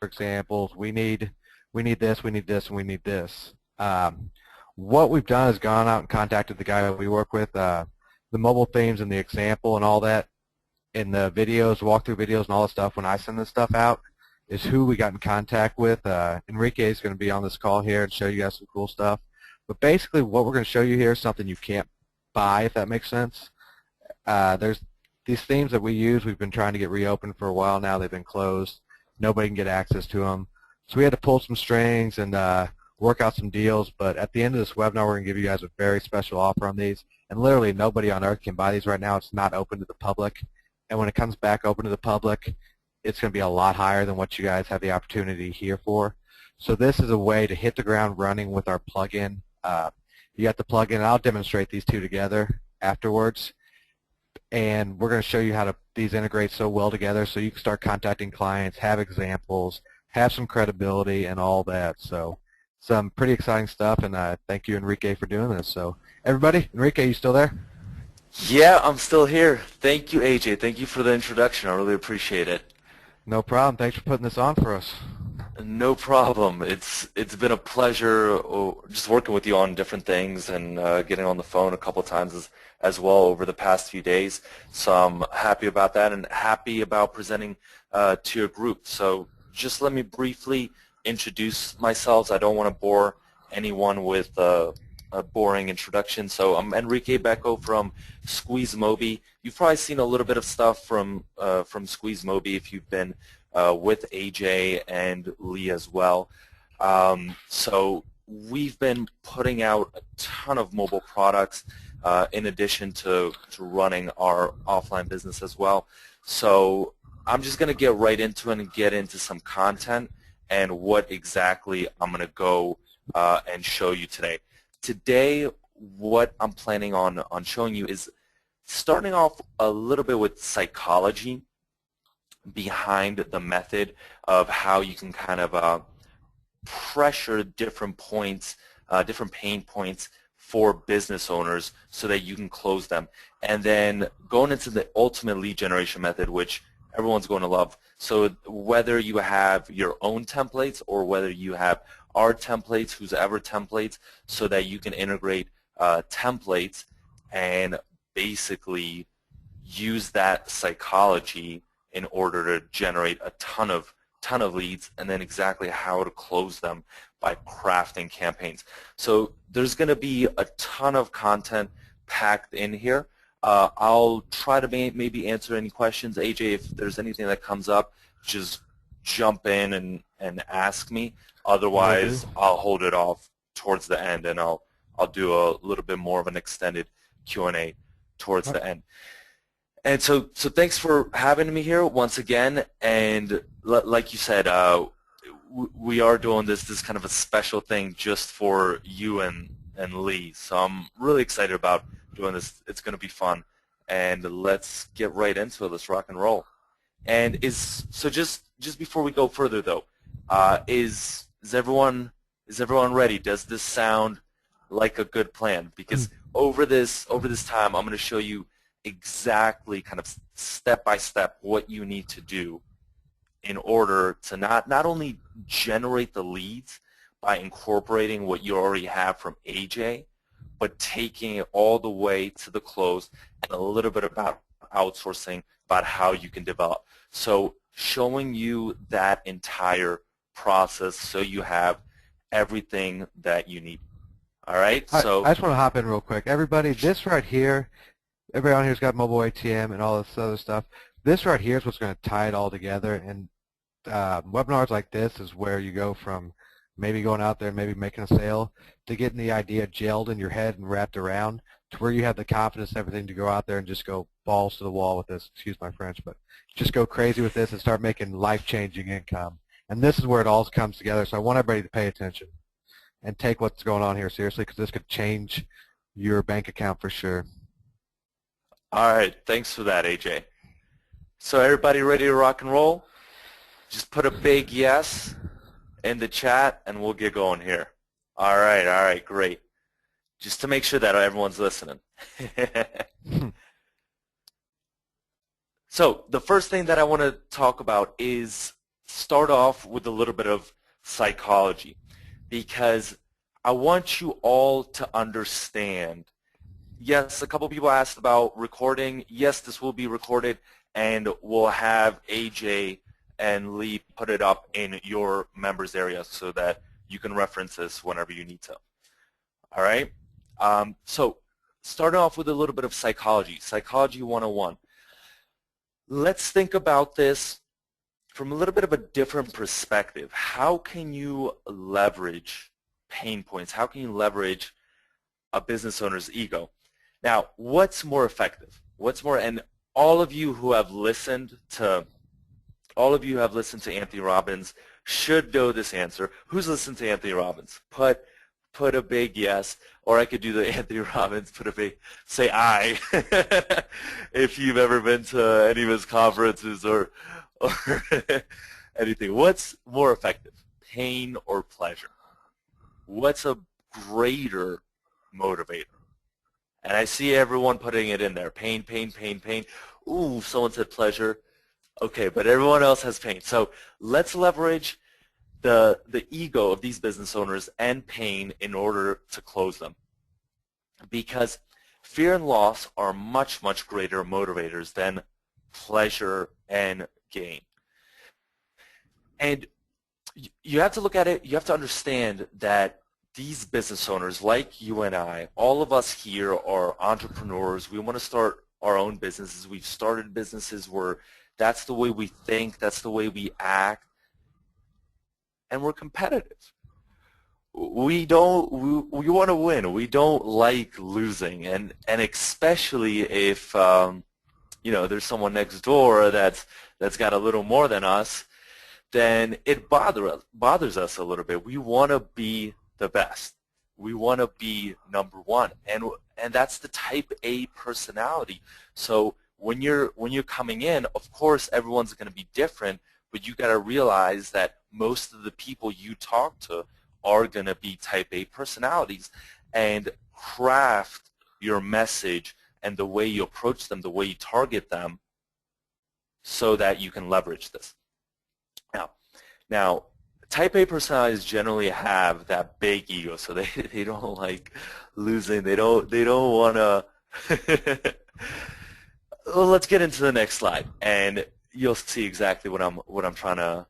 examples. We need this, we need this, and we need this. What we've done is gone out and contacted the guy that we work with, the mobile themes and the example and all that in the videos, walkthrough videos and all the stuff. When I send this stuff out, is who we got in contact with. Enrique is going to be on this call here and show you guys some cool stuff. But basically what we're going to show you here is something you can't buy, if that makes sense. There's these themes that we use. We've been trying to get reopened for a while now. They've been closed. Nobody can get access to them. So we had to pull some strings and work out some deals. But at the end of this webinar, we're going to give you guys a very special offer on these. And literally nobody on earth can buy these right now. It's not open to the public. And when it comes back open to the public, it's going to be a lot higher than what you guys have the opportunity here for. So this is a way to hit the ground running with our plugin. You got the plugin, and I'll demonstrate these two together afterwards. And we're going to show you how these integrate so well together so you can start contacting clients, have examples, have some credibility, and all that. So some pretty exciting stuff, and thank you, Enrique, for doing this. So everybody, Enrique, you still there? Yeah, I'm still here. Thank you, AJ. Thank you for the introduction. I really appreciate it. No problem. Thanks for putting this on for us. No problem. It's been a pleasure just working with you on different things and getting on the phone a couple times as well over the past few days. So I'm happy about that and happy about presenting to your group. So just let me briefly introduce myself. I don't want to bore anyone with a boring introduction. So I'm Enrique Becco from SqueezeMobi. You've probably seen a little bit of stuff from SqueezeMobi if you've been with AJ and Lee as well. So we've been putting out a ton of mobile products in addition to running our offline business as well. So I'm just going to get right into it and get into some content and what exactly I'm going to go and show you today. Today, what I'm planning on showing you is starting off a little bit with psychology behind the method of how you can kind of pressure different points, different pain points for business owners so that you can close them. And then going into the ultimate lead generation method, which everyone's going to love. So whether you have your own templates or whether you have our templates, whose ever templates, so that you can integrate templates and basically use that psychology in order to generate a ton of leads, and then exactly how to close them by crafting campaigns. So there's going to be a ton of content packed in here. I'll try to maybe answer any questions. AJ, if there's anything that comes up, just jump in and ask me. Otherwise, I'll hold it off towards the end, and I'll do a little bit more of an extended Q&A towards the end. And so thanks for having me here once again. And like you said, we are doing this kind of a special thing just for you and Lee. So I'm really excited about doing this. It's going to be fun. And let's get right into it. Let's rock and roll. And so just before we go further though, is everyone ready? Does this sound like a good plan? Because over this time, I'm going to show you exactly kind of step by step what you need to do in order to not only generate the leads by incorporating what you already have from AJ, but taking it all the way to the close and a little bit about outsourcing, about how you can develop. So showing you that entire process so you have everything that you need. All right? So I just want to hop in real quick. Everybody, this right here, everybody on here's got mobile ATM and all this other stuff. This right here is what's going to tie it all together. And webinars like this is where you go from maybe going out there and maybe making a sale to getting the idea gelled in your head and wrapped around to where you have the confidence and everything to go out there and just go balls to the wall with this. Excuse my French, but just go crazy with this and start making life-changing income. And this is where it all comes together. So I want everybody to pay attention and take what's going on here seriously, because this could change your bank account for sure. All right, thanks for that, AJ. So everybody ready to rock and roll? Just put a big yes in the chat and we'll get going here. All right, great. Just to make sure that everyone's listening. So the first thing that I want to talk about is start off with a little bit of psychology, because I want you all to understand. Yes, a couple people asked about recording. Yes, this will be recorded, and we'll have AJ and Lee put it up in your members area so that you can reference this whenever you need to. All right? So starting off with a little bit of psychology, Psychology 101. Let's think about this from a little bit of a different perspective. How can you leverage pain points? How can you leverage a business owner's ego? Now, what's more effective? And all of you who have listened to Anthony Robbins should know this answer. Who's listened to Anthony Robbins? Put a big yes, or I could do the Anthony Robbins, put a big, say I, if you've ever been to any of his conferences or anything. What's more effective, pain or pleasure? What's a greater motivator? And I see everyone putting it in there, pain, pain, pain, pain. Ooh, someone said pleasure. Okay, but everyone else has pain. So let's leverage the ego of these business owners and pain in order to close them. Because fear and loss are much, much greater motivators than pleasure and gain. And you have to look at it, you have to understand that these business owners, like you and I, all of us here are entrepreneurs. We want to start our own businesses. We've started businesses where that's the way we think, that's the way we act, and we're competitive. We want to win. We don't like losing, and especially if there's someone next door that's got a little more than us, then it bothers us a little bit. We want to be the best. We want to be number one, and that's the type A personality. So when you're coming in, of course everyone's going to be different, but you got to realize that most of the people you talk to are going to be type A personalities, and craft your message and the way you approach them, the way you target them, so that you can leverage this. Now, type A personalities generally have that big ego, so they don't like losing. They don't want to. Well, let's get into the next slide, and you'll see exactly what I'm trying to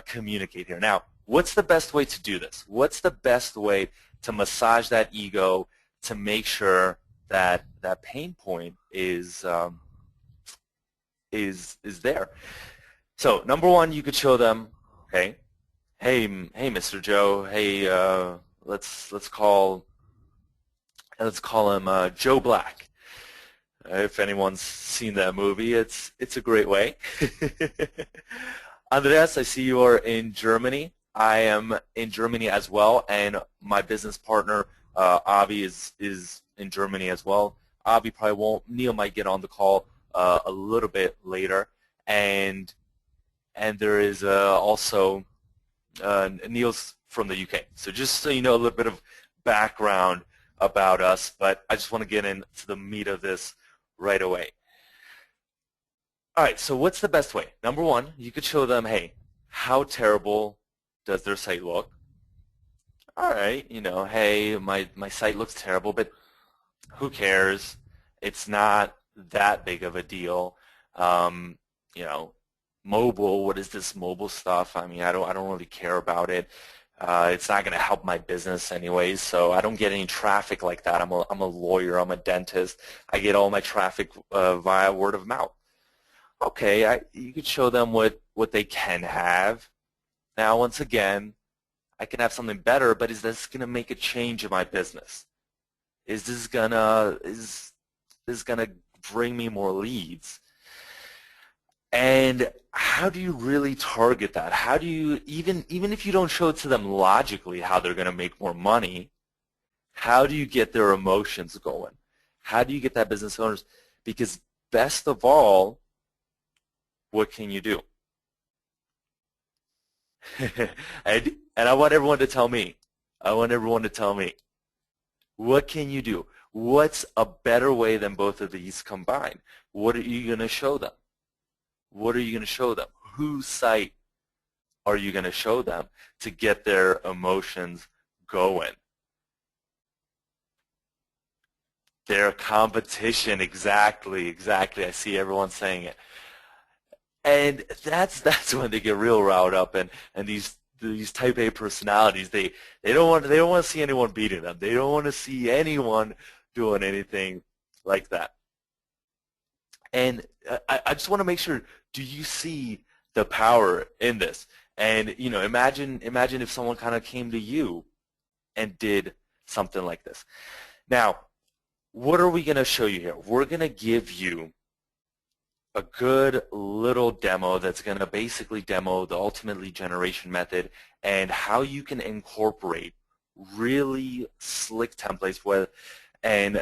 communicate here. Now, what's the best way to do this? What's the best way to massage that ego to make sure that that pain point is there? So, number one, you could show them, hey, Mr. Joe, hey, let's call him Joe Black. If anyone's seen that movie, it's a great way. Andreas, I see you are in Germany. I am in Germany as well, and my business partner Avi is in Germany as well. Avi probably won't. Neil might get on the call a little bit later, and there is also Neil's from the UK. So just so you know a little bit of background about us, but I just want to get into the meat of this right away. All right, so what's the best way? Number one, you could show them, hey, how terrible does their site look? All right, hey, my site looks terrible, but who cares? It's not that big of a deal. Mobile, what is this mobile stuff? I mean, I don't really care about it. It's not going to help my business anyways, so I don't get any traffic like that. I'm a lawyer. I'm a dentist. I get all my traffic via word of mouth. Okay, you could show them what they can have. Now, once again, I can have something better, but is this going to make a change in my business? Is this gonna bring me more leads? And how do you really target that? How do you, even if you don't show it to them logically how they're going to make more money, how do you get their emotions going? How do you get that business owners? Because best of all, what can you do? and I want everyone to tell me. What can you do? What's a better way than both of these combined? What are you going to show them? What are you going to show them? Whose site are you going to show them to get their emotions going? Their competition, exactly. I see everyone saying it. And that's when they get real riled up, and these type A personalities, they don't want to see anyone beating them. They don't want to see anyone doing anything like that. And I just want to make sure, do you see the power in this? And imagine if someone kind of came to you and did something like this. Now, what are we going to show you here? We're going to give you a good little demo that's going to basically demo the ultimate lead generation method and how you can incorporate really slick templates and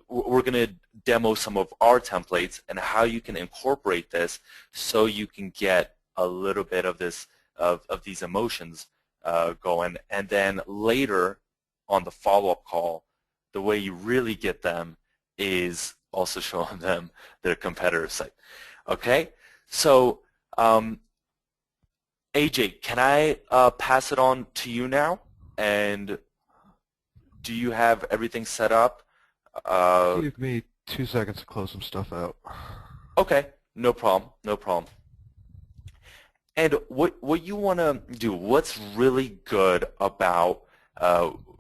we're going to demo some of our templates and how you can incorporate this so you can get a little bit of this of these emotions going, and then later on the follow-up call, the way you really get them is also showing them their competitor site. Okay, so AJ, can I pass it on to you now? And do you have everything set up? Give me 2 seconds to close some stuff out. Okay, no problem, no problem. And what you want to do, what's really good about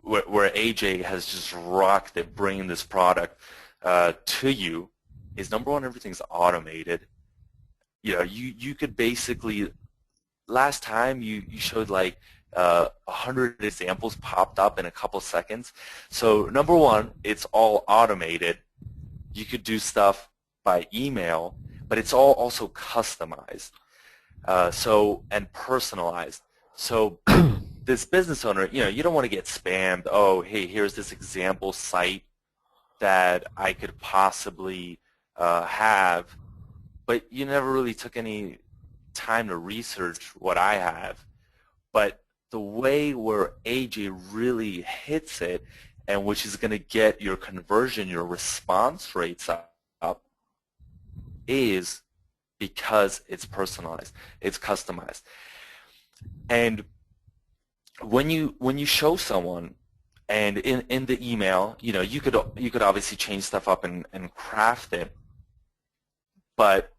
where AJ has just rocked it, bringing this product to you, is number one, everything's automated. You could basically, last time you showed like 100 examples popped up in a couple seconds. So number one, it's all automated. You could do stuff by email, but it's all also customized and personalized. So this business owner, you don't want to get spammed. Oh, hey, here's this example site that I could possibly have, but you never really took any time to research what I have. But the way where AJ really hits it, and which is going to get your conversion, your response rates up, is because it's personalized, it's customized. And when you show someone, and in the email, you could obviously change stuff up and craft it, but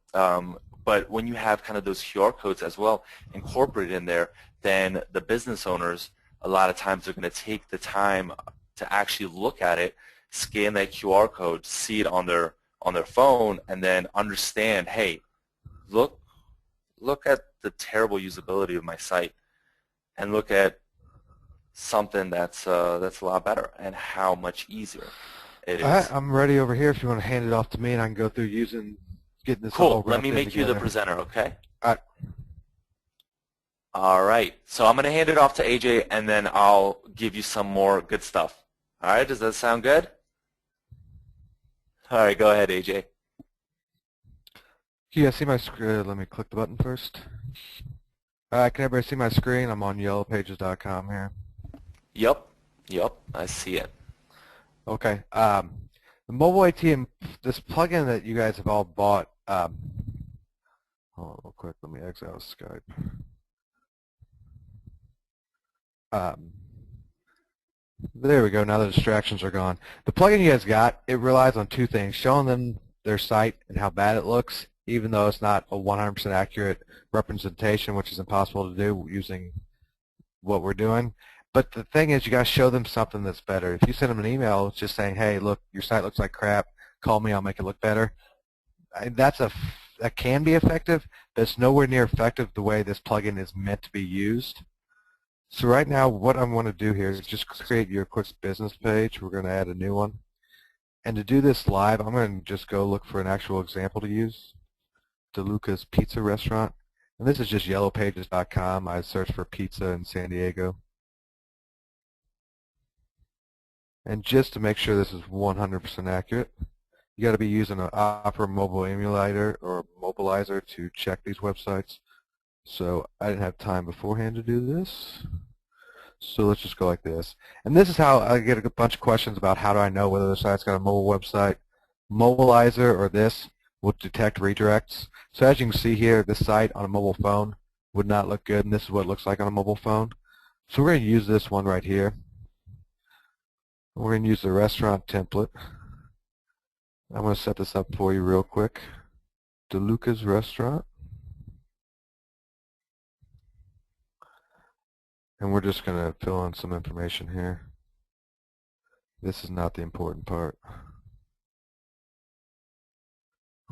when you have kind of those QR codes as well incorporated in there, then the business owners a lot of times are going to take the time to actually look at it, scan that QR code, see it on their phone, and then understand, hey, look at the terrible usability of my site, and look at something that's a lot better and how much easier it is. All right, I'm ready over here if you want to hand it off to me and I can go through getting this all cool. Let me make together. You the presenter, okay? All right. All right. So I'm going to hand it off to AJ, and then I'll give you some more good stuff. All right. Does that sound good? All right. Go ahead, AJ. Can you guys see my screen? Let me click the button first. Can everybody see my screen? I'm on yellowpages.com here. Yep. I see it. Okay. The mobile ATM, this plugin that you guys have all bought. Hold on real quick. Let me exit out of Skype. There we go. Now the distractions are gone. The plugin you guys got, it relies on two things: showing them their site and how bad it looks, even though it's not a 100% accurate representation, which is impossible to do using what we're doing. But the thing is, you got to show them something that's better. If you send them an email just saying, hey, look, your site looks like crap, call me, I'll make it look better, that can be effective, but it's nowhere near effective the way this plugin is meant to be used. So right now, what I want to do here is just create your quick business page. We're going to add a new one. And to do this live, I'm going to just go look for an actual example to use. DeLuca's Pizza Restaurant. And this is just yellowpages.com. I searched for pizza in San Diego. And just to make sure this is 100% accurate, you got to be using an Opera mobile emulator or mobilizer to check these websites. So I didn't have time beforehand to do this. So let's just go like this. And this is how I get a bunch of questions about how do I know whether the site's got a mobile website. Mobilizer or this will detect redirects. So as you can see here, this site on a mobile phone would not look good, and this is what it looks like on a mobile phone. So we're going to use this one right here. We're going to use the restaurant template. I'm going to set this up for you real quick. DeLuca's Restaurant. And we're just going to fill in some information here. This is not the important part.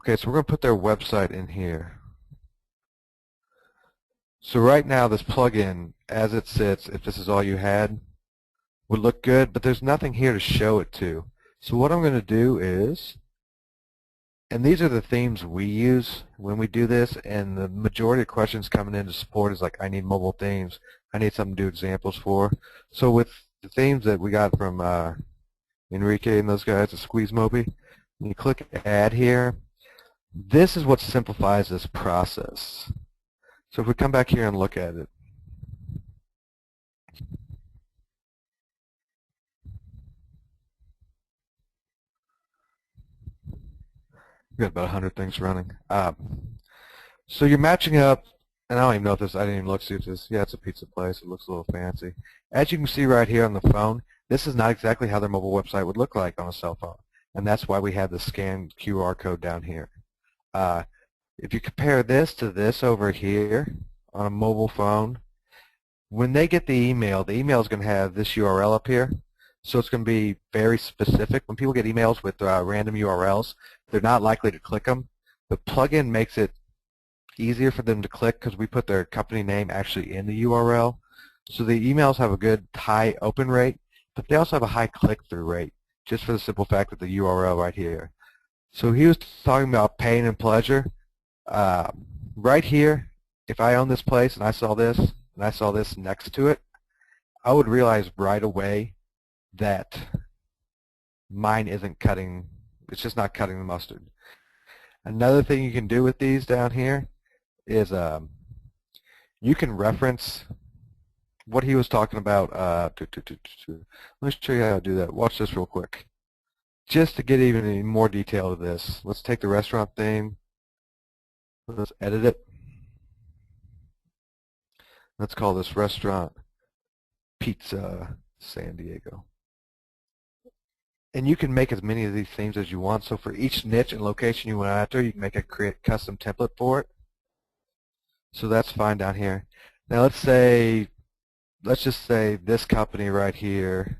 Okay, so we're going to put their website in here. So right now this plugin, as it sits, if this is all you had, would look good, but there's nothing here to show it to. So what I'm going to do is, and these are the themes we use when we do this, and the majority of questions coming into support is like, I need mobile themes. I need something to do examples for. So with the themes that we got from Enrique and those guys at SqueezeMobi, and you click Add here, this is what simplifies this process. So if we come back here and look at it, we've got about 100 things running. So you're matching up, and I don't even know if this, I didn't even look to see if this, yeah, it's a pizza place. It looks a little fancy. As you can see right here on the phone, this is not exactly how their mobile website would look like on a cell phone. And that's why we have the scanned QR code down here. If you compare this to this over here on a mobile phone, when they get the email is going to have this URL up here. So it's going to be very specific. When people get emails with random URLs, they're not likely to click them. The plugin makes it easier for them to click because we put their company name actually in the URL. So the emails have a good high open rate, but they also have a high click-through rate, just for the simple fact that the URL right here. So he was talking about pain and pleasure. Right here, if I own this place and I saw this, and I saw this next to it, I would realize right away that mine isn't cutting, it's just not cutting the mustard. Another thing you can do with these down here is you can reference what he was talking about. Let me show you how to do that. Watch this real quick. Just to get even in more detail to this, let's take the restaurant theme. Let's edit it. Let's call this restaurant Pizza San Diego. And you can make as many of these themes as you want. So for each niche and location you want after, you can make a custom template for it. So that's fine down here. Now let's just say this company right here.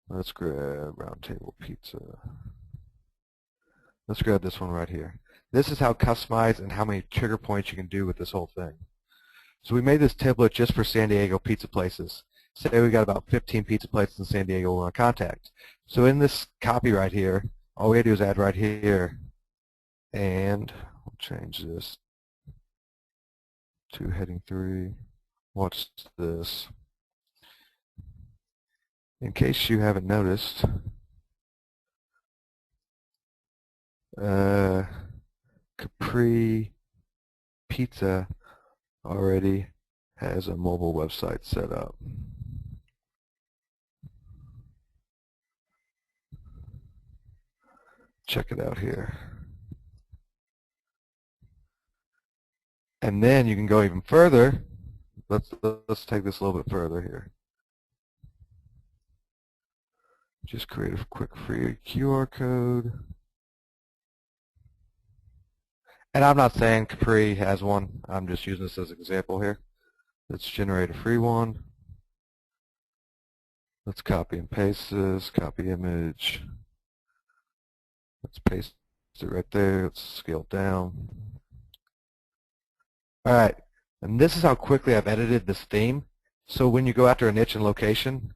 Let's grab Round Table Pizza. Let's grab this one right here. This is how customized and how many trigger points you can do with this whole thing. So we made this template just for San Diego pizza places. Say we got about 15 pizza places in San Diego we want to contact. So in this copy right here, all we gotta do is add right here, and we'll change this to heading 3. Watch this. In case you haven't noticed, Capri Pizza already has a mobile website set up. Check it out here. And then you can go even further. Let's take this a little bit further here. Just create a quick free QR code. And I'm not saying Capri has one. I'm just using this as an example here. Let's generate a free one. Let's copy and paste this. Copy image. Let's paste it right there. Let's scale down. All right. And this is how quickly I've edited this theme. So when you go after a niche and location,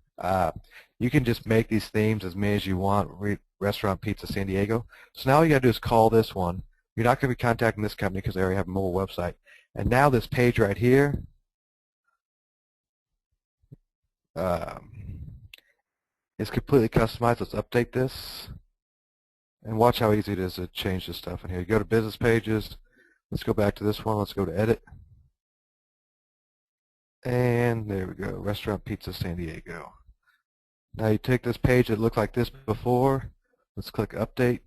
you can just make these themes as many as you want. Restaurant Pizza San Diego. So now all you got to do is call this one. You're not going to be contacting this company because they already have a mobile website. And now this page right here is completely customized. Let's update this. And watch how easy it is to change this stuff in here. You go to business pages. Let's go back to this one. Let's go to edit. And there we go. Restaurant Pizza San Diego. Now you take this page that looked like this before. Let's click update.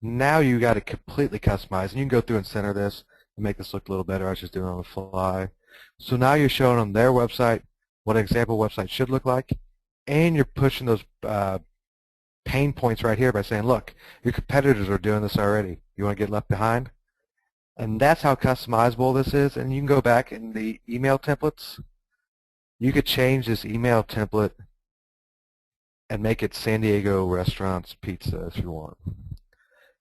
Now you got it completely customized, and you can go through and center this and make this look a little better. I was just doing it on the fly. So now you're showing on their website what an example website should look like, and you're pushing those pain points right here by saying, look, your competitors are doing this already. You want to get left behind? And that's how customizable this is. And you can go back in the email templates. You could change this email template and make it San Diego Restaurants Pizza if you want.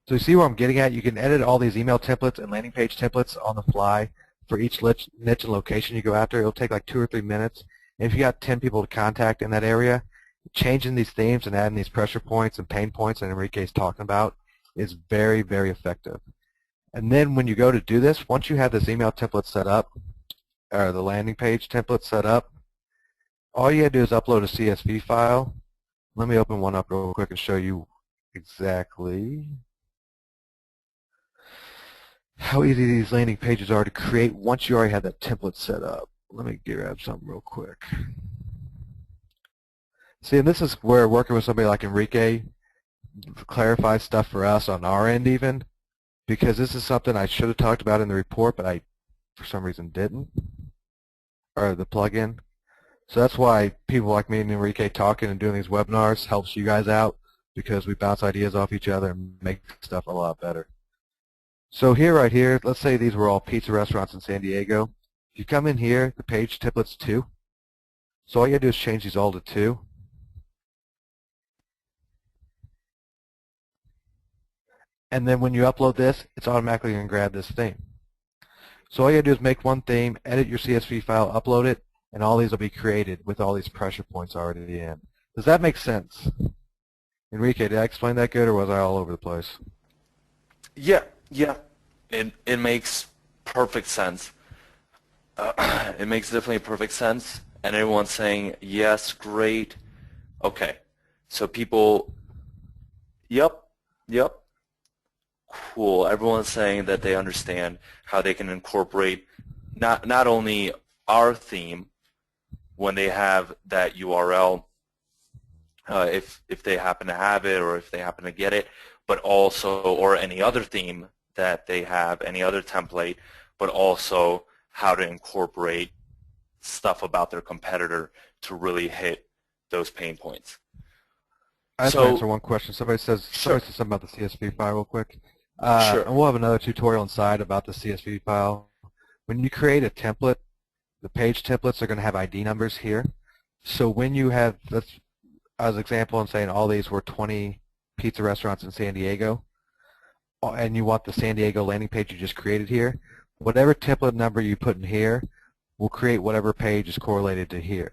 So you see where I'm getting at? You can edit all these email templates and landing page templates on the fly for each niche and location you go after. It'll take like 2 or 3 minutes. And if you got 10 people to contact in that area, changing these themes and adding these pressure points and pain points that Enrique's talking about is very, very effective. And then when you go to do this, once you have this email template set up, or the landing page template set up, all you gotta do is upload a CSV file. Let me open one up real quick and show you exactly how easy these landing pages are to create once you already have that template set up. Let me grab something real quick. See, and this is where working with somebody like Enrique clarifies stuff for us on our end even, because this is something I should have talked about in the report, but I, for some reason, didn't, or the plugin. So that's why people like me and Enrique talking and doing these webinars helps you guys out, because we bounce ideas off each other and make stuff a lot better. So here, right here, let's say these were all pizza restaurants in San Diego. If you come in here, the page template's 2. So all you gotta do is change these all to 2. And then when you upload this, it's automatically going to grab this theme. So all you gotta do is make one theme, edit your CSV file, upload it, and all these will be created with all these pressure points already in. Does that make sense? Enrique, did I explain that good, or was I all over the place? Yeah, yeah. It makes perfect sense. It makes definitely perfect sense. And everyone's saying, yes, great. Okay. So people, yep, yep. Cool. Everyone's saying that they understand how they can incorporate not only our theme when they have that URL, if they happen to have it or if they happen to get it, but also, or any other theme that they have, any other template, but also how to incorporate stuff about their competitor to really hit those pain points. I have to answer one question. Somebody says something about the CSV file real quick. Sure. And we'll have another tutorial inside about the CSV file. When you create a template, the page templates are going to have ID numbers here. So when you have, let's, as an example, I'm saying all these were 20 pizza restaurants in San Diego, and you want the San Diego landing page you just created here, whatever template number you put in here will create whatever page is correlated to here.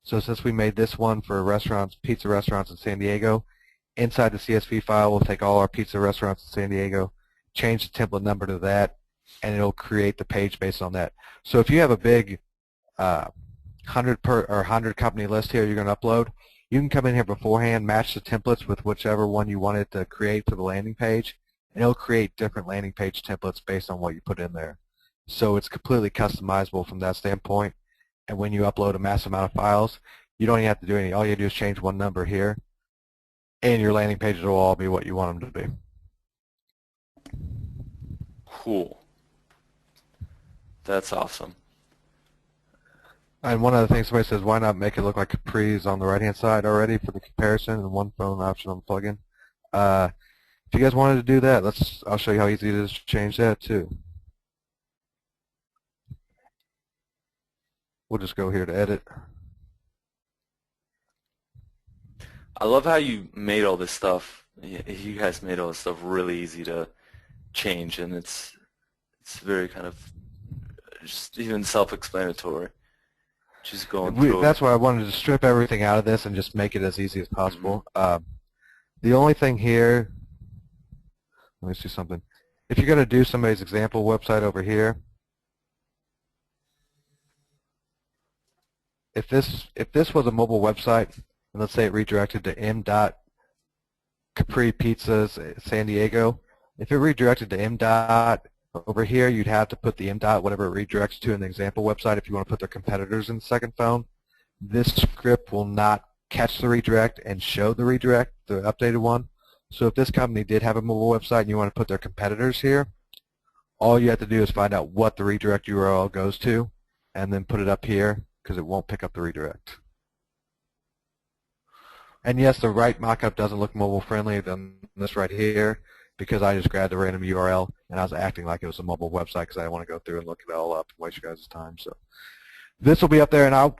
So since we made this one for restaurants, pizza restaurants in San Diego, inside the CSV file we'll take all our pizza restaurants in San Diego, change the template number to that, and it'll create the page based on that. So if you have a big 100 company list here you're going to upload, you can come in here beforehand, match the templates with whichever one you want it to create for the landing page, and it'll create different landing page templates based on what you put in there. So it's completely customizable from that standpoint. And when you upload a massive amount of files, you don't even have to do anything. All you do is change one number here, and your landing pages will all be what you want them to be. Cool. That's awesome. And one other thing, somebody says, why not make it look like Capri's on the right-hand side already for the comparison and one phone option on the plugin? If you guys wanted to do that, I'll show you how easy it is to change that too. We'll just go here to edit. I love how you made all this stuff. You guys made all this stuff really easy to change, and it's very kind of just even self-explanatory. Just going through. That's why I wanted to strip everything out of this and just make it as easy as possible. The only thing here, let me see something. If you're going to do somebody's example website over here, if this was a mobile website, and let's say it redirected to m.Capri Pizzas San Diego, if it redirected to m. Over here, you'd have to put the m. Whatever it redirects to in the example website if you want to put their competitors in the second phone. This script will not catch the redirect and show the redirect, the updated one. So if this company did have a mobile website and you want to put their competitors here, all you have to do is find out what the redirect URL goes to and then put it up here because it won't pick up the redirect. And yes, the right mockup doesn't look mobile friendly than this right here because I just grabbed a random URL and I was acting like it was a mobile website because I didn't want to go through and look it all up and waste your guys' time. So this will be up there, and I'll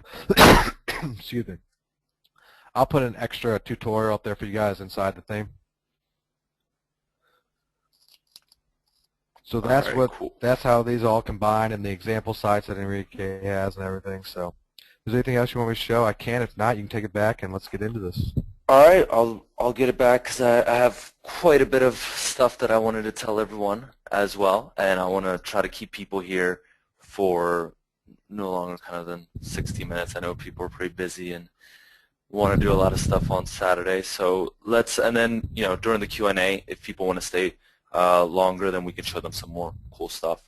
excuse me. I'll put an extra tutorial up there for you guys inside the theme. So that's Cool. that's how these all combine in the example sites that Enrique has and everything. So, is there anything else you want me to show? I can. If not, you can take it back and let's get into this. All right, I'll get it back because I have quite a bit of stuff that I wanted to tell everyone as well, and I want to try to keep people here for no longer kind of than 60 minutes. I know people are pretty busy and want to do a lot of stuff on Saturday, so and then during the Q&A, if people want to stay longer, then we can show them some more cool stuff.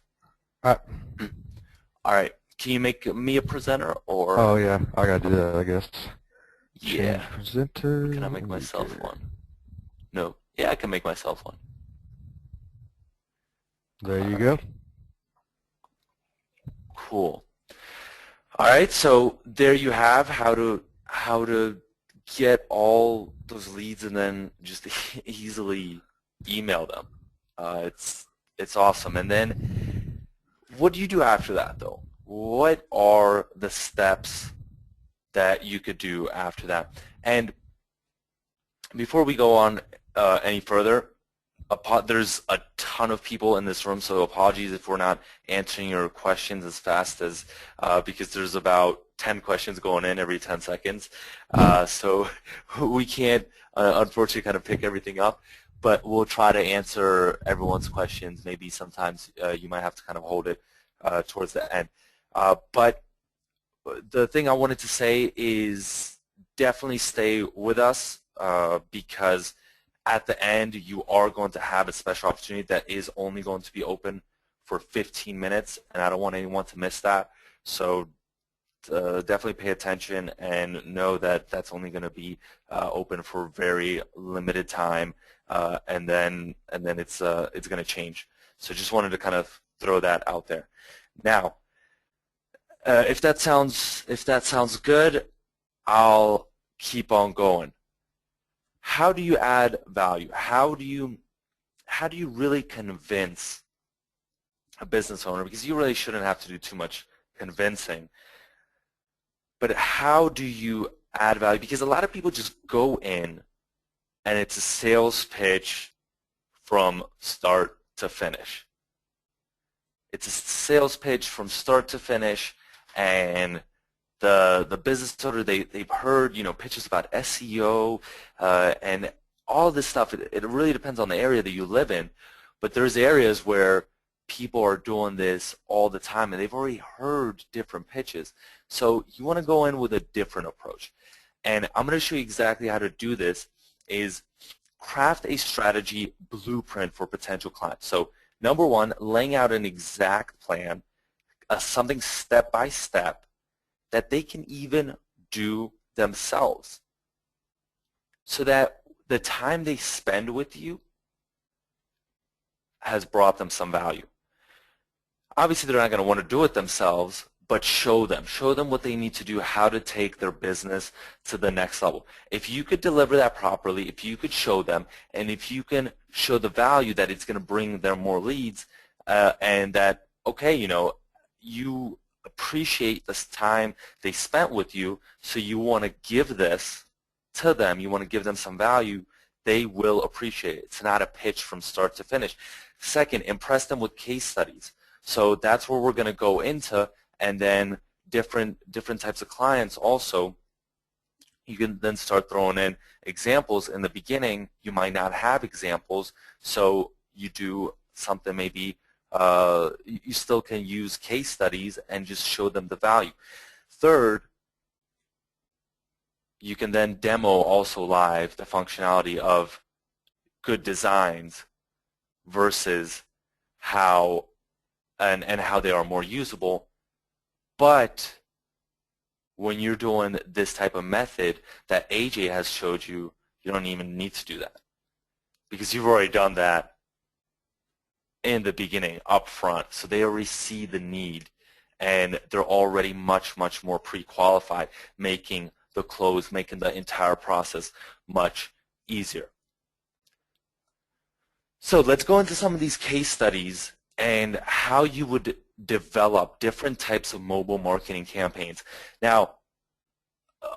All right. All right. Can you make me a presenter or? Oh yeah, I gotta do that, I guess. Yeah. Change presenter. Can I make myself one? No. Yeah, I can make myself one. There you go. Cool. All right. So there you have how to get all those leads and then just easily email them. It's awesome. And then what do you do after that though? What are the steps that you could do after that? And before we go on any further, there's a ton of people in this room, so apologies if we're not answering your questions as fast as because there's about 10 questions going in every 10 seconds. So we can't, unfortunately, kind of pick everything up, but we'll try to answer everyone's questions. Maybe sometimes you might have to kind of hold it towards the end. But the thing I wanted to say is definitely stay with us because at the end you are going to have a special opportunity that is only going to be open for 15 minutes, and I don't want anyone to miss that. So definitely pay attention and know that that's only going to be open for very limited time, and then it's going to change. So just wanted to kind of throw that out there. Now, if that sounds good, I'll keep on going. How do you add value? How do you really convince a business owner? Because you really shouldn't have to do too much convincing. But how do you add value? Because a lot of people just go in and it's a sales pitch from start to finish. It's a sales pitch from start to finish, and the business owner, they've heard pitches about SEO and all this stuff. It really depends on the area that you live in, but there's areas where people are doing this all the time and they've already heard different pitches. So you want to go in with a different approach, and I'm going to show you exactly how to do this. Is craft a strategy blueprint for potential clients. So number one, laying out an exact plan, something step by step that they can even do themselves, so that the time they spend with you has brought them some value. Obviously, they're not going to want to do it themselves, but show them what they need to do, how to take their business to the next level. If you could deliver that properly, if you could show them, and if you can show the value that it's going to bring them more leads, and that, okay, you appreciate this time they spent with you, so you want to give this to them, you want to give them some value, they will appreciate it. It's not a pitch from start to finish. Second, impress them with case studies. So that's where we're going to go into, and then different types of clients also. You can then start throwing in examples. In the beginning, you might not have examples, so you do something maybe you still can use case studies and just show them the value. Third, you can then demo also live the functionality of good designs versus how and how they are more usable. But when you're doing this type of method that AJ has showed you, you don't even need to do that. because you've already done that in the beginning, up front. So they already see the need, and they're already much, much more pre-qualified, making the close, making the entire process much easier. So let's go into some of these case studies and how you would develop different types of mobile marketing campaigns. Now,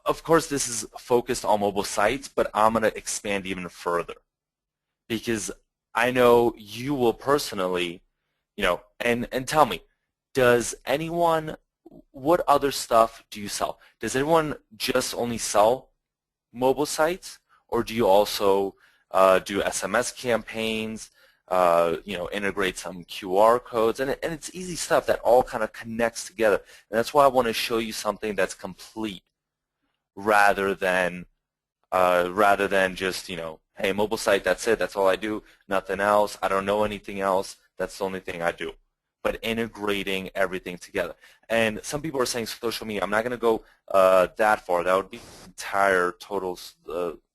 of course, this is focused on mobile sites, but I'm going to expand even further because I know you will personally, and tell me, does anyone, what other stuff do you sell? Does anyone just only sell mobile sites, or do you also do SMS campaigns, integrate some QR codes, and it's easy stuff that all kind of connects together. And that's why I want to show you something that's complete rather than just, hey, mobile site, that's it, that's all I do, nothing else, I don't know anything else, that's the only thing I do. But integrating everything together. And some people are saying social media. I'm not going to go that far. That would be an entire total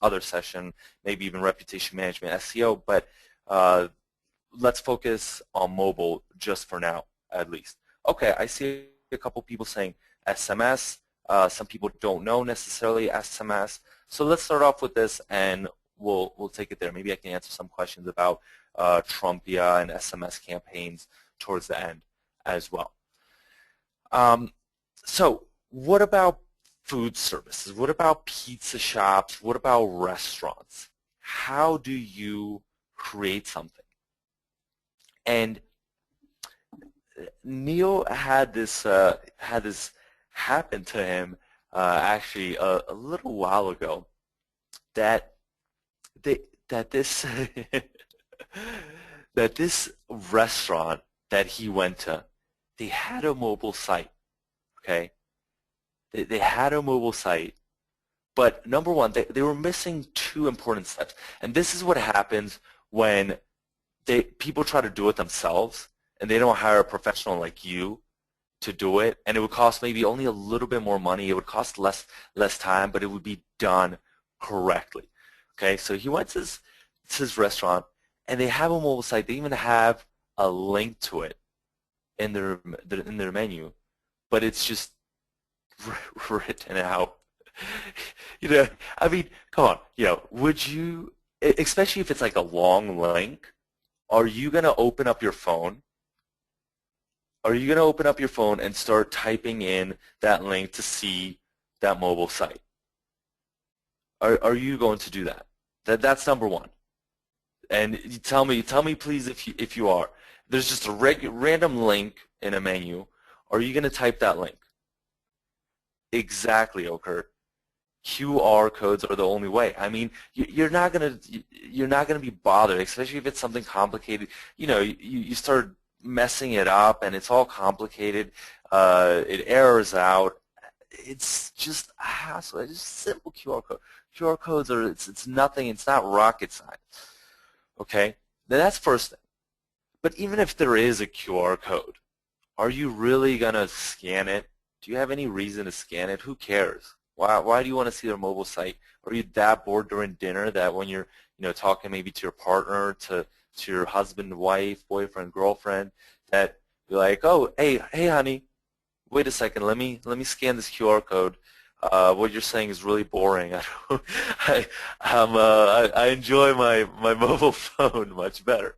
other session, maybe even reputation management, SEO. But let's focus on mobile just for now, at least. Okay, I see a couple people saying SMS. Some people don't know necessarily SMS. So let's start off with this, and we'll take it there. Maybe I can answer some questions about Trumpia and SMS campaigns towards the end as well. So what about food services? What about pizza shops? What about restaurants? How do you create something? And Neil had this happen to him actually a little while ago. That this that this restaurant that he went to, they had a mobile site, okay? They had a mobile site, but number one, they were missing two important steps. And this is what happens when people try to do it themselves, and they don't hire a professional like you to do it, and it would cost maybe only a little bit more money. It would cost less time, but it would be done correctly. Okay, so he went to his restaurant, and they have a mobile site. They even have a link to it in their menu, but it's just written out. I mean, come on. Would you, especially if it's like a long link, are you gonna open up your phone? Are you gonna open up your phone and start typing in that link to see that mobile site? Are you going to do that? That's number one. And you tell me please if you are. There's just a random link in a menu. Are you going to type that link? Exactly, Okert. QR codes are the only way. I mean, you're not gonna be bothered, especially if it's something complicated. You start messing it up, and it's all complicated. It errors out. It's just a hassle. It's just a simple QR code. QR codes are it's nothing. It's not rocket science. Okay, then that's first thing. But even if there is a QR code, are you really gonna scan it? Do you have any reason to scan it? Who cares? Why do you want to see their mobile site? Are you that bored during dinner that when you're talking maybe to your partner, to your husband, wife, boyfriend, girlfriend, that you're like, oh, hey honey, wait a second, let me scan this QR code. What you're saying is really boring. I enjoy my mobile phone much better.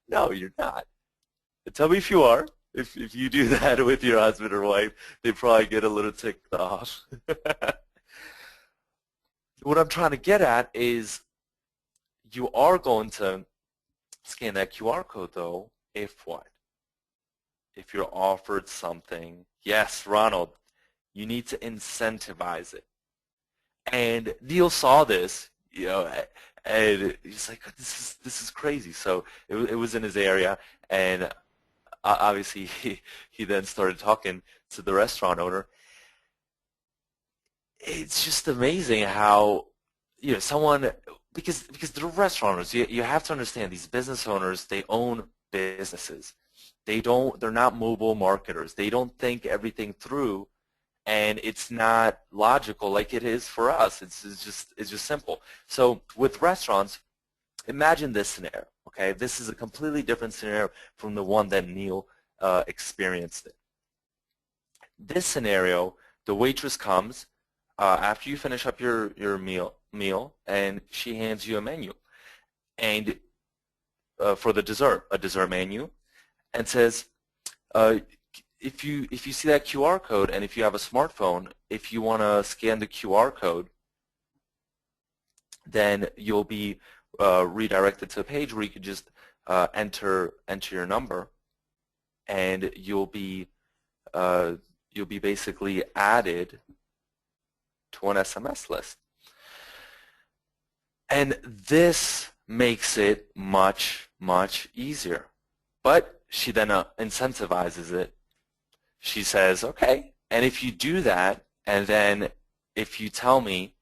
No, you're not. Tell me if you are. If you do that with your husband or wife, they probably get a little ticked off. What I'm trying to get at is you are going to scan that QR code, though, if what? If you're offered something. Yes, Ronald, you need to incentivize it. And Neil saw this, and he's like, this is crazy. So it was in his area, and obviously he then started talking to the restaurant owner. It's just amazing how someone, because they're restaurant owners. You have to understand, these business owners, they own businesses. They're not mobile marketers. They don't think everything through, and it's not logical like it is for us. It's just simple. So with restaurants, imagine this scenario, okay? This is a completely different scenario from the one that Neil experienced it. This scenario, the waitress comes after you finish up your meal, and she hands you a menu, and for the dessert, a dessert menu, and says, uh, if you see that QR code, and if you have a smartphone, if you want to scan the QR code, then you'll be redirected to a page where you could just enter your number, and you'll be basically added to an SMS list. And this makes it much, much easier. But she then incentivizes it. She says, okay, and if you do that, and then if you tell me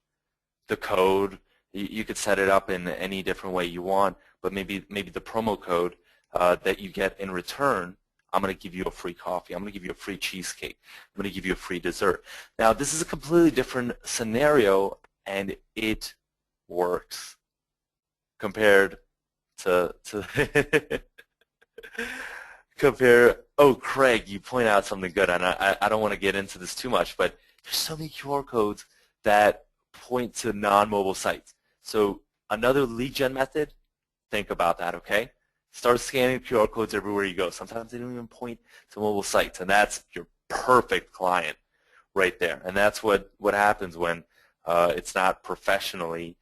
the code, you could set it up in any different way you want, but maybe the promo code that you get in return, I'm going to give you a free coffee. I'm going to give you a free cheesecake. I'm going to give you a free dessert. Now, this is a completely different scenario, and it works compared to oh, Craig, you point out something good, and I don't want to get into this too much, but there's so many QR codes that point to non-mobile sites. So another lead gen method, think about that, okay? Start scanning QR codes everywhere you go. Sometimes they don't even point to mobile sites, and that's your perfect client right there. And that's what happens when it's not professionally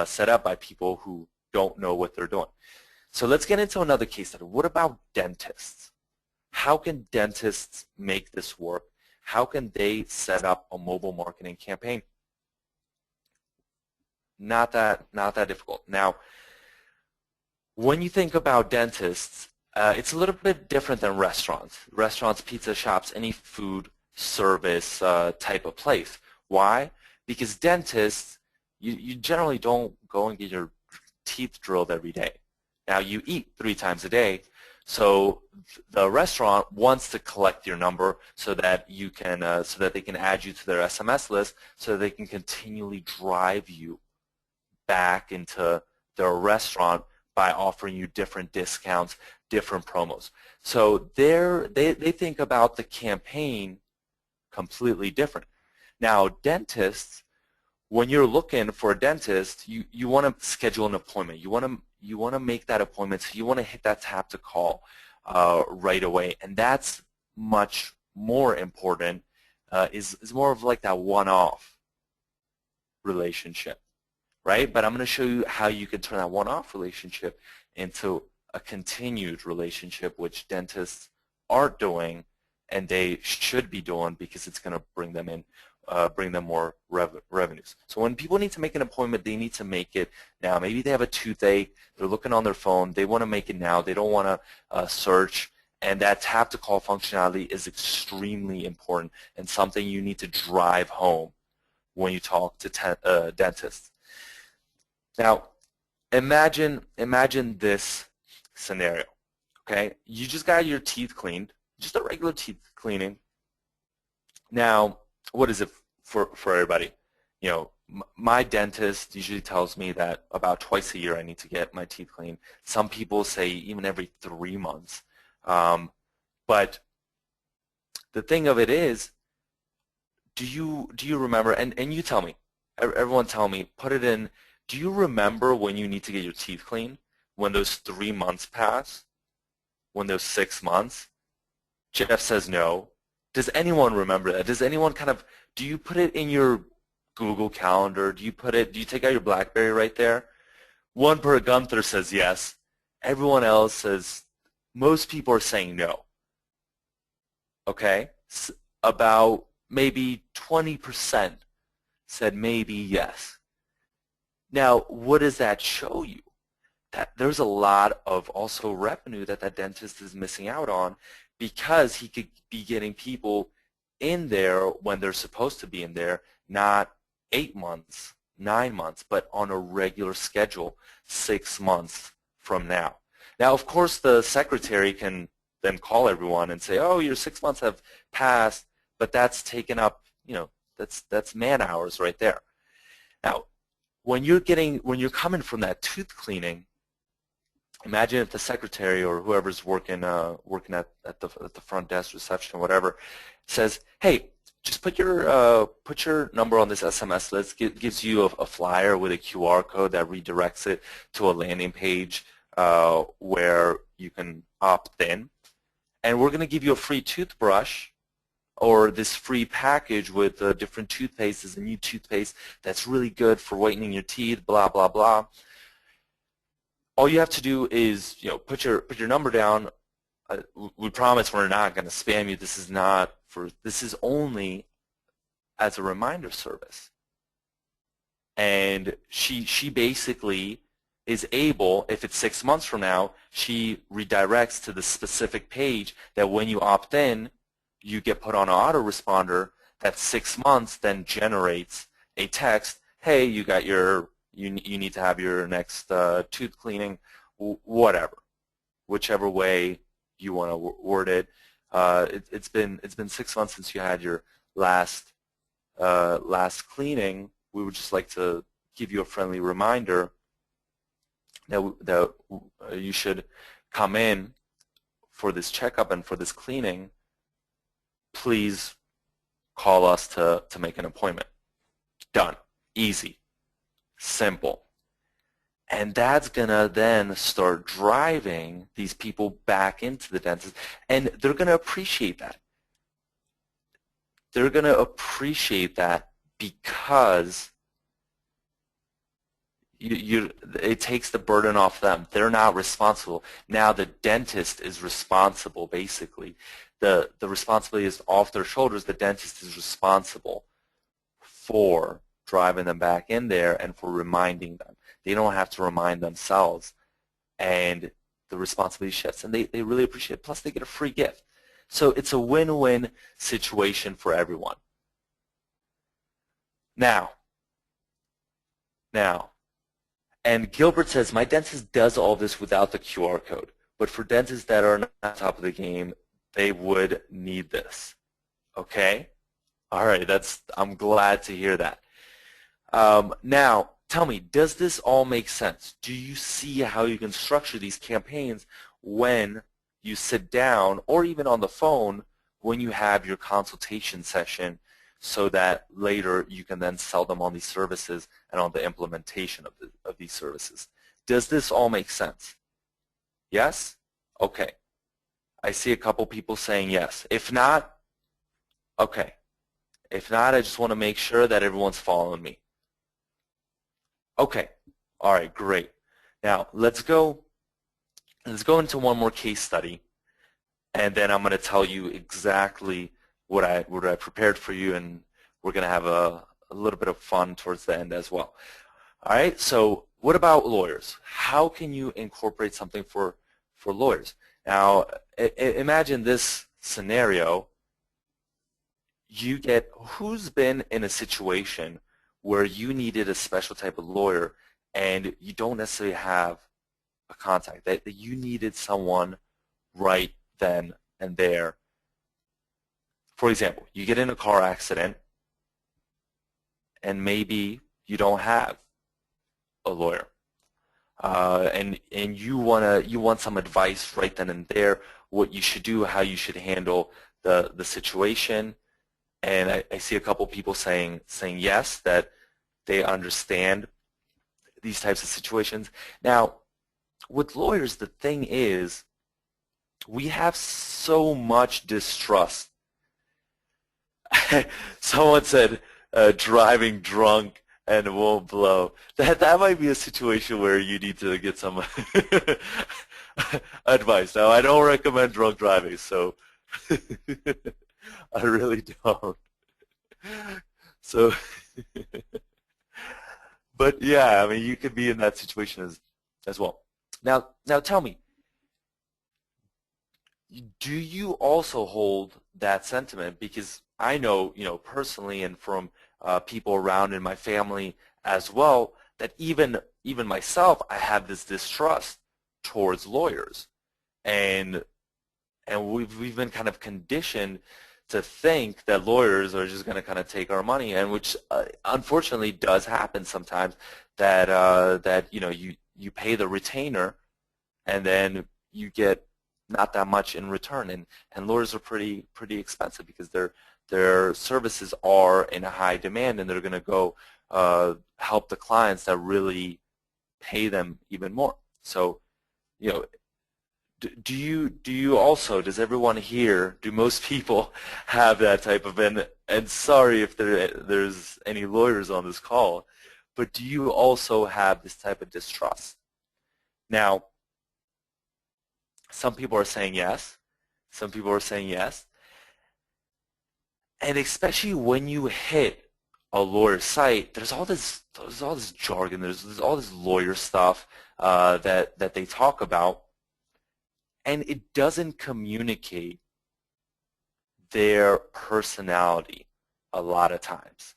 set up by people who don't know what they're doing. So let's get into another case study. What about dentists? How can dentists make this work? How can they set up a mobile marketing campaign? Not that difficult. Now, when you think about dentists, it's a little bit different than restaurants. Restaurants, pizza shops, any food service type of place. Why? Because dentists, you generally don't go and get your teeth drilled every day. Now, you eat 3 times a day, so the restaurant wants to collect your number so that you can, so that they can add you to their SMS list, so that they can continually drive you back into their restaurant by offering you different discounts, different promos. So they think about the campaign completely different. Now, dentists, when you're looking for a dentist, you want to schedule an appointment. You want to make that appointment, so you want to hit that tap to call right away, and that's much more important. Is more of like that one-off relationship, right? But I'm going to show you how you can turn that one-off relationship into a continued relationship, which dentists aren't doing, and they should be doing, because it's going to bring them in, bring them more revenues. So when people need to make an appointment, they need to make it now. Maybe they have a toothache, they're looking on their phone, they want to make it now, they don't want to search, and that tap to call functionality is extremely important and something you need to drive home when you talk to dentists. Now, imagine this scenario, okay? You just got your teeth cleaned, just a regular teeth cleaning. Now, what is it for everybody? You know, my dentist usually tells me that about twice a year I need to get my teeth cleaned. Some people say even every 3 months. But the thing of it is, do you remember, and you tell me, everyone tell me, put it in, do you remember when you need to get your teeth cleaned? When those 3 months pass? When those 6 months? Jeff says no. Does anyone remember that? Does anyone do you put it in your Google Calendar? Do you take out your BlackBerry right there? One per Gunther says yes. Everyone else says, most people are saying no. Okay? About maybe 20% said maybe yes. Now, what does that show you? That there's a lot of also revenue that dentist is missing out on, because he could be getting people in there when they're supposed to be in there, not 8 months, 9 months, but on a regular schedule 6 months from now. Now, of course, the secretary can then call everyone and say, oh, your 6 months have passed, but that's taken up, that's man hours right there. Now, when you're coming from that tooth cleaning, Imagine if the secretary or whoever's working at the front desk, reception, whatever, says, "Hey, just put your number on this SMS list." Gives you a flyer with a QR code that redirects it to a landing page where you can opt in, and we're going to give you a free toothbrush or this free package with different toothpastes, a new toothpaste that's really good for whitening your teeth, blah blah blah. All you have to do is, put your number down. We promise we're not going to spam you. This is only as a reminder service. And she basically is able, if it's 6 months from now, she redirects to the specific page that when you opt in, you get put on an autoresponder that 6 months then generates a text, "Hey, you need to have your next tooth cleaning," whatever, whichever way you want to word it. It's been 6 months since you had your last cleaning. We would just like to give you a friendly reminder that you should come in for this checkup and for this cleaning. Please call us to make an appointment. Done. Easy. Simple. And that's going to then start driving these people back into the dentist, and they're going to appreciate that. They're going to appreciate that because it takes the burden off them. They're not responsible. Now the dentist is responsible, basically. The responsibility is off their shoulders. The dentist is responsible for driving them back in there and for reminding them. They don't have to remind themselves, and the responsibility shifts, and they really appreciate it. Plus, they get a free gift. So it's a win-win situation for everyone. Now, and Gilbert says, "My dentist does all this without the QR code, but for dentists that are not on top of the game, they would need this." Okay? All right, I'm glad to hear that. Now, tell me, does this all make sense? Do you see how you can structure these campaigns when you sit down, or even on the phone when you have your consultation session, so that later you can then sell them on these services and on the implementation of these services? Does this all make sense? Yes? Okay. I see a couple people saying yes. If not, okay. If not, I just want to make sure that everyone's following me. Okay. All right, great. Now, let's go into one more case study, and then I'm going to tell you exactly what I prepared for you, and we're going to have a little bit of fun towards the end as well. All right, so what about lawyers? How can you incorporate something for lawyers? Now, imagine this scenario. Who's been in a situation where you needed a special type of lawyer and you don't necessarily have a contact, that you needed someone right then and there? For example, you get in a car accident and maybe you don't have a lawyer, and you want some advice right then and there, what you should do, how you should handle the situation. And I see a couple people saying yes, that they understand these types of situations. Now, with lawyers, the thing is, we have so much distrust. Someone said driving drunk and won't blow. That might be a situation where you need to get some advice. Now, I don't recommend drunk driving, so I really don't. So, but yeah, I mean, you could be in that situation as well. Now tell me, do you also hold that sentiment? Because I know, personally, and from people around in my family as well, that even myself, I have this distrust towards lawyers, and we've been kind of conditioned to think that lawyers are just going to kind of take our money, and which unfortunately does happen sometimes. That you pay the retainer, and then you get not that much in return. And lawyers are pretty expensive because their services are in a high demand, and they're going to go help the clients that really pay them even more. So, you know, do you also, does everyone here, do most people have that type of, and sorry if there's any lawyers on this call, but do you also have this type of distrust? Now, some people are saying yes, some people are saying yes, and especially when you hit a lawyer site, there's all this jargon, there's all this lawyer stuff that they talk about, and it doesn't communicate their personality a lot of times.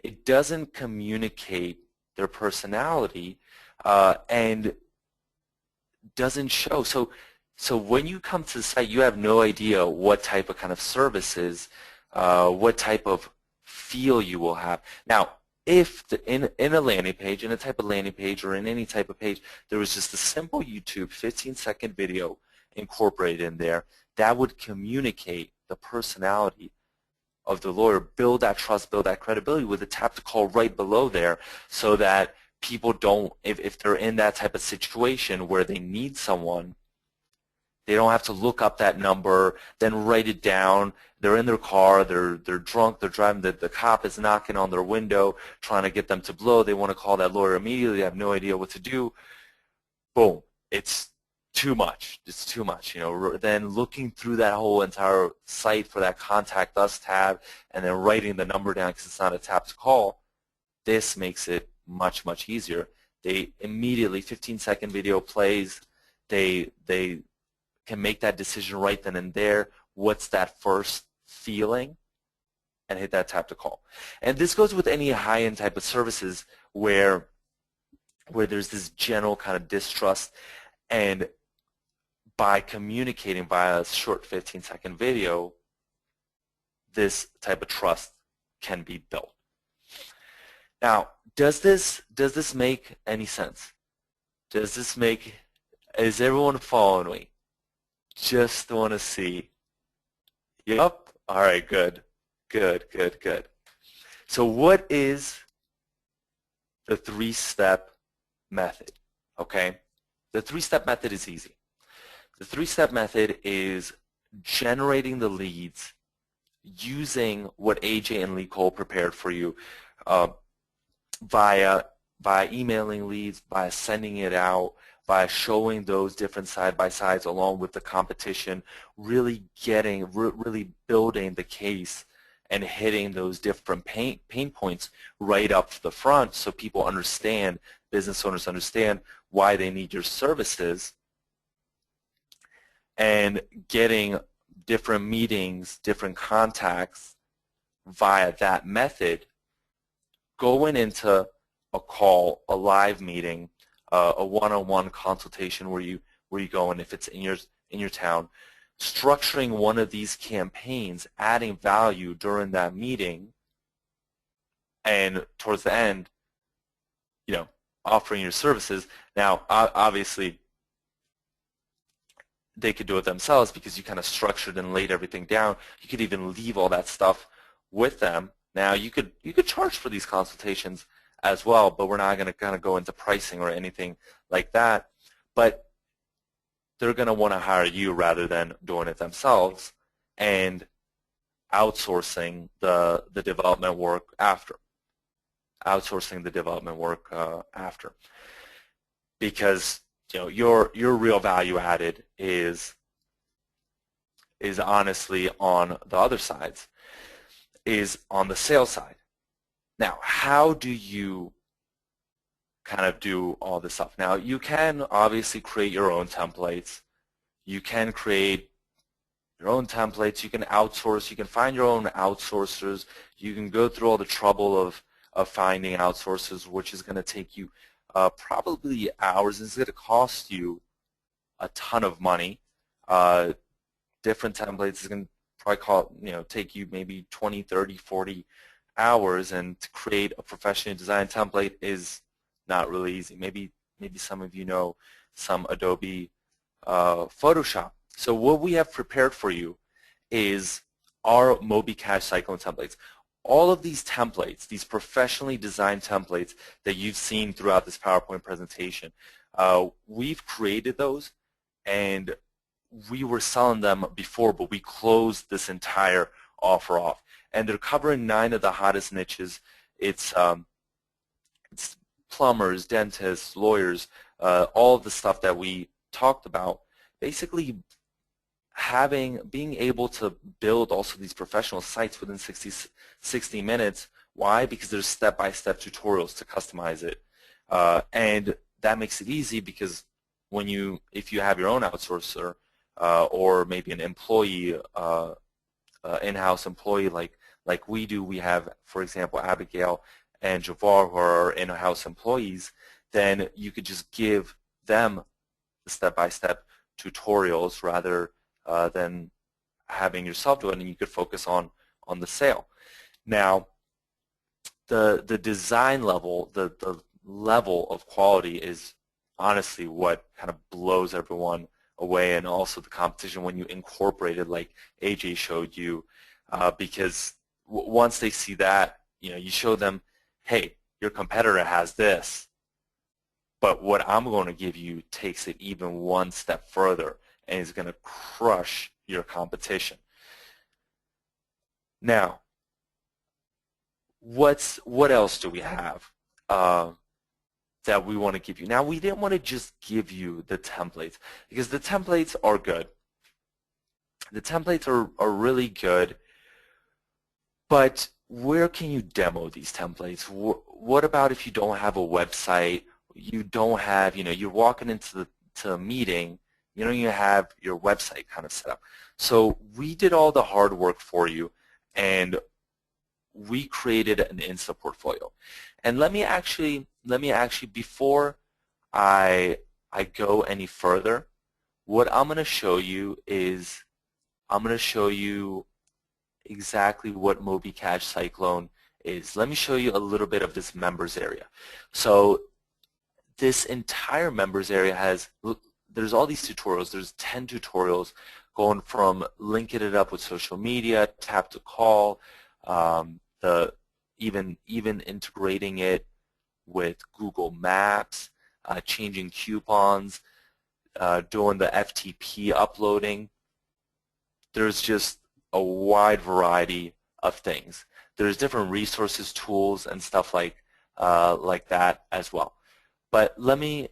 It doesn't communicate their personality and doesn't show. So when you come to the site, you have no idea what type of kind of services, what type of feel you will have. Now, if in a landing page, in a type of landing page, or in any type of page, there was just a simple YouTube 15-second video incorporated in there, that would communicate the personality of the lawyer, build that trust, build that credibility with a tap to call right below there, so that people don't, if they're in that type of situation where they need someone, they don't have to look up that number, then write it down. They're in their car, they're drunk, they're driving, the cop is knocking on their window trying to get them to blow. They want to call that lawyer immediately, they have no idea what to do. Boom. It's too much. It's too much. Then looking through that whole entire site for that contact us tab and then writing the number down because it's not a tap to call, this makes it much, much easier. They immediately, 15-second video plays, they can make that decision right then and there. What's that first feeling? And hit that tap to call. And this goes with any high-end type of services where there's this general kind of distrust, and by communicating via a short 15-second video, this type of trust can be built. Now, does this make any sense? Is everyone following me? Just want to see. Yep. All right, good. So what is the three-step method? Okay? The three-step method is easy. The three-step method is generating the leads using what AJ and Lee Cole prepared for you via emailing leads, by sending it out, by showing those different side-by-sides along with the competition, really building the case and hitting those different pain points right up the front so people understand, business owners understand why they need your services, and getting different meetings, different contacts via that method, going into a call, a live meeting, a one-on-one consultation where you go, and if it's in your town, structuring one of these campaigns, adding value during that meeting, and towards the end, offering your services. Now, obviously, they could do it themselves because you kind of structured and laid everything down. You could even leave all that stuff with them. Now, you could charge for these consultations as well, but we're not going to kind of go into pricing or anything like that. But they're going to want to hire you rather than doing it themselves and outsourcing the development work after. Outsourcing the development work after. Because your real value added is honestly on the other sides, is on the sales side. Now, how do you kind of do all this stuff? Now, you can obviously create your own templates. You can create your own templates. You can outsource. You can find your own outsourcers. You can go through all the trouble of finding outsourcers, which is going to take you probably hours. It's going to cost you a ton of money. Different templates is going to probably take you maybe 20, 30, 40 hours, and to create a professionally designed template is not really easy. Maybe some of you know some Adobe Photoshop. So what we have prepared for you is our Mobicash Cyclone templates. All of these templates, these professionally designed templates that you've seen throughout this PowerPoint presentation, we've created those, and we were selling them before, but we closed this entire offer off. And they're covering 9 of the hottest niches. It's plumbers, dentists, lawyers, all of the stuff that we talked about. Basically, being able to build also these professional sites within 60 minutes. Why? Because there's step-by-step tutorials to customize it. And that makes it easy because if you have your own outsourcer or maybe an employee, in-house employee like we do, we have, for example, Abigail and Javar, who are our in-house employees, then you could just give them the step-by-step tutorials rather than having yourself do it, and you could focus on the sale. Now, the design level, the level of quality is honestly what kind of blows everyone away, and also the competition when you incorporate it like AJ showed you, because once they see that, you show them, hey, your competitor has this, but what I'm going to give you takes it even one step further and is going to crush your competition. Now, what else do we have that we want to give you? Now, we didn't want to just give you the templates, because the templates are good. The templates are really good, but where can you demo these templates? What about if you don't have a website? You don't have, you're walking into a meeting, you don't even have your website kind of set up. So we did all the hard work for you, and we created an Insta portfolio. And let me actually, before I go any further, what I'm going to show you is, I'm going to show you exactly what Mobicash Cyclone is. Let me show you a little bit of this members area. So this entire members area there's all these tutorials. There's 10 tutorials going from linking it up with social media, tap to call, even integrating it with Google Maps, changing coupons, doing the FTP uploading. There's just a wide variety of things. There's different resources, tools, and stuff like that as well. But let me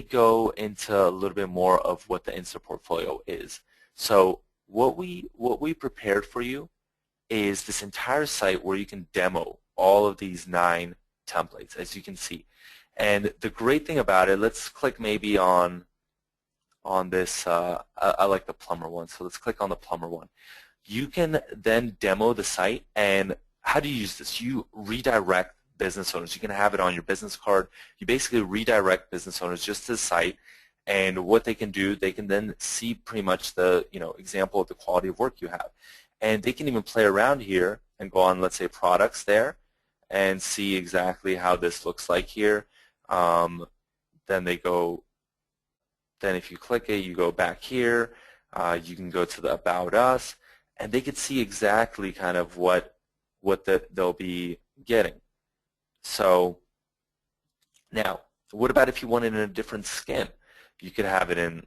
go into a little bit more of what the Insta portfolio is. So what we prepared for you is this entire site where you can demo all of these 9 templates, as you can see. And the great thing about it, let's click maybe on this. I like the plumber one, so let's click on the plumber one. You can then demo the site, and how do you use this? You redirect business owners. You can have it on your business card. You basically redirect business owners just to the site, and what they can do, they can then see pretty much the example of the quality of work you have. And they can even play around here and go on, let's say, products there, and see exactly how this looks like here. Then if you click it, you go back here. You can go to the About Us, and they could see exactly kind of what they'll be getting. So now, what about if you want it in a different skin? You could have it in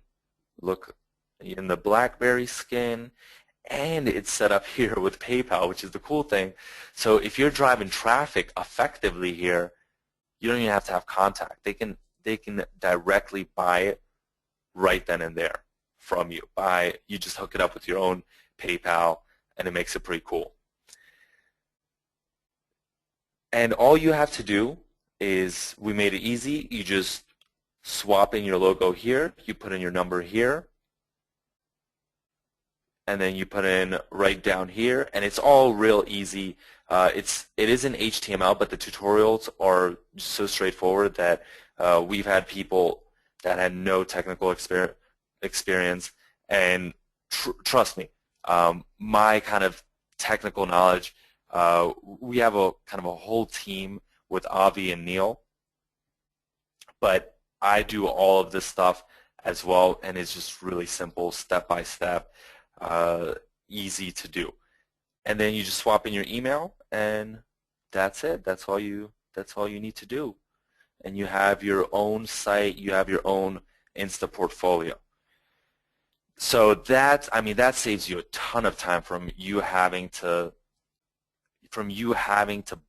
the BlackBerry skin, and it's set up here with PayPal, which is the cool thing. So if you're driving traffic effectively here, you don't even have to have contact. They can directly buy it right then and there from you. You just hook it up with your own PayPal, and it makes it pretty cool. And all you have to do is, we made it easy. You just swap in your logo here. You put in your number here. And then you put in right down here. And it's all real easy. It is in HTML, but the tutorials are so straightforward that we've had people that had no technical experience. And trust me, my kind of technical knowledge, we have a kind of a whole team with Avi and Neil, but I do all of this stuff as well, and it's just really simple, step by step, easy to do. And then you just swap in your email, and that's it. That's all you need to do. And you have your own site, you have your own Insta portfolio. So that saves you a ton of time from you having to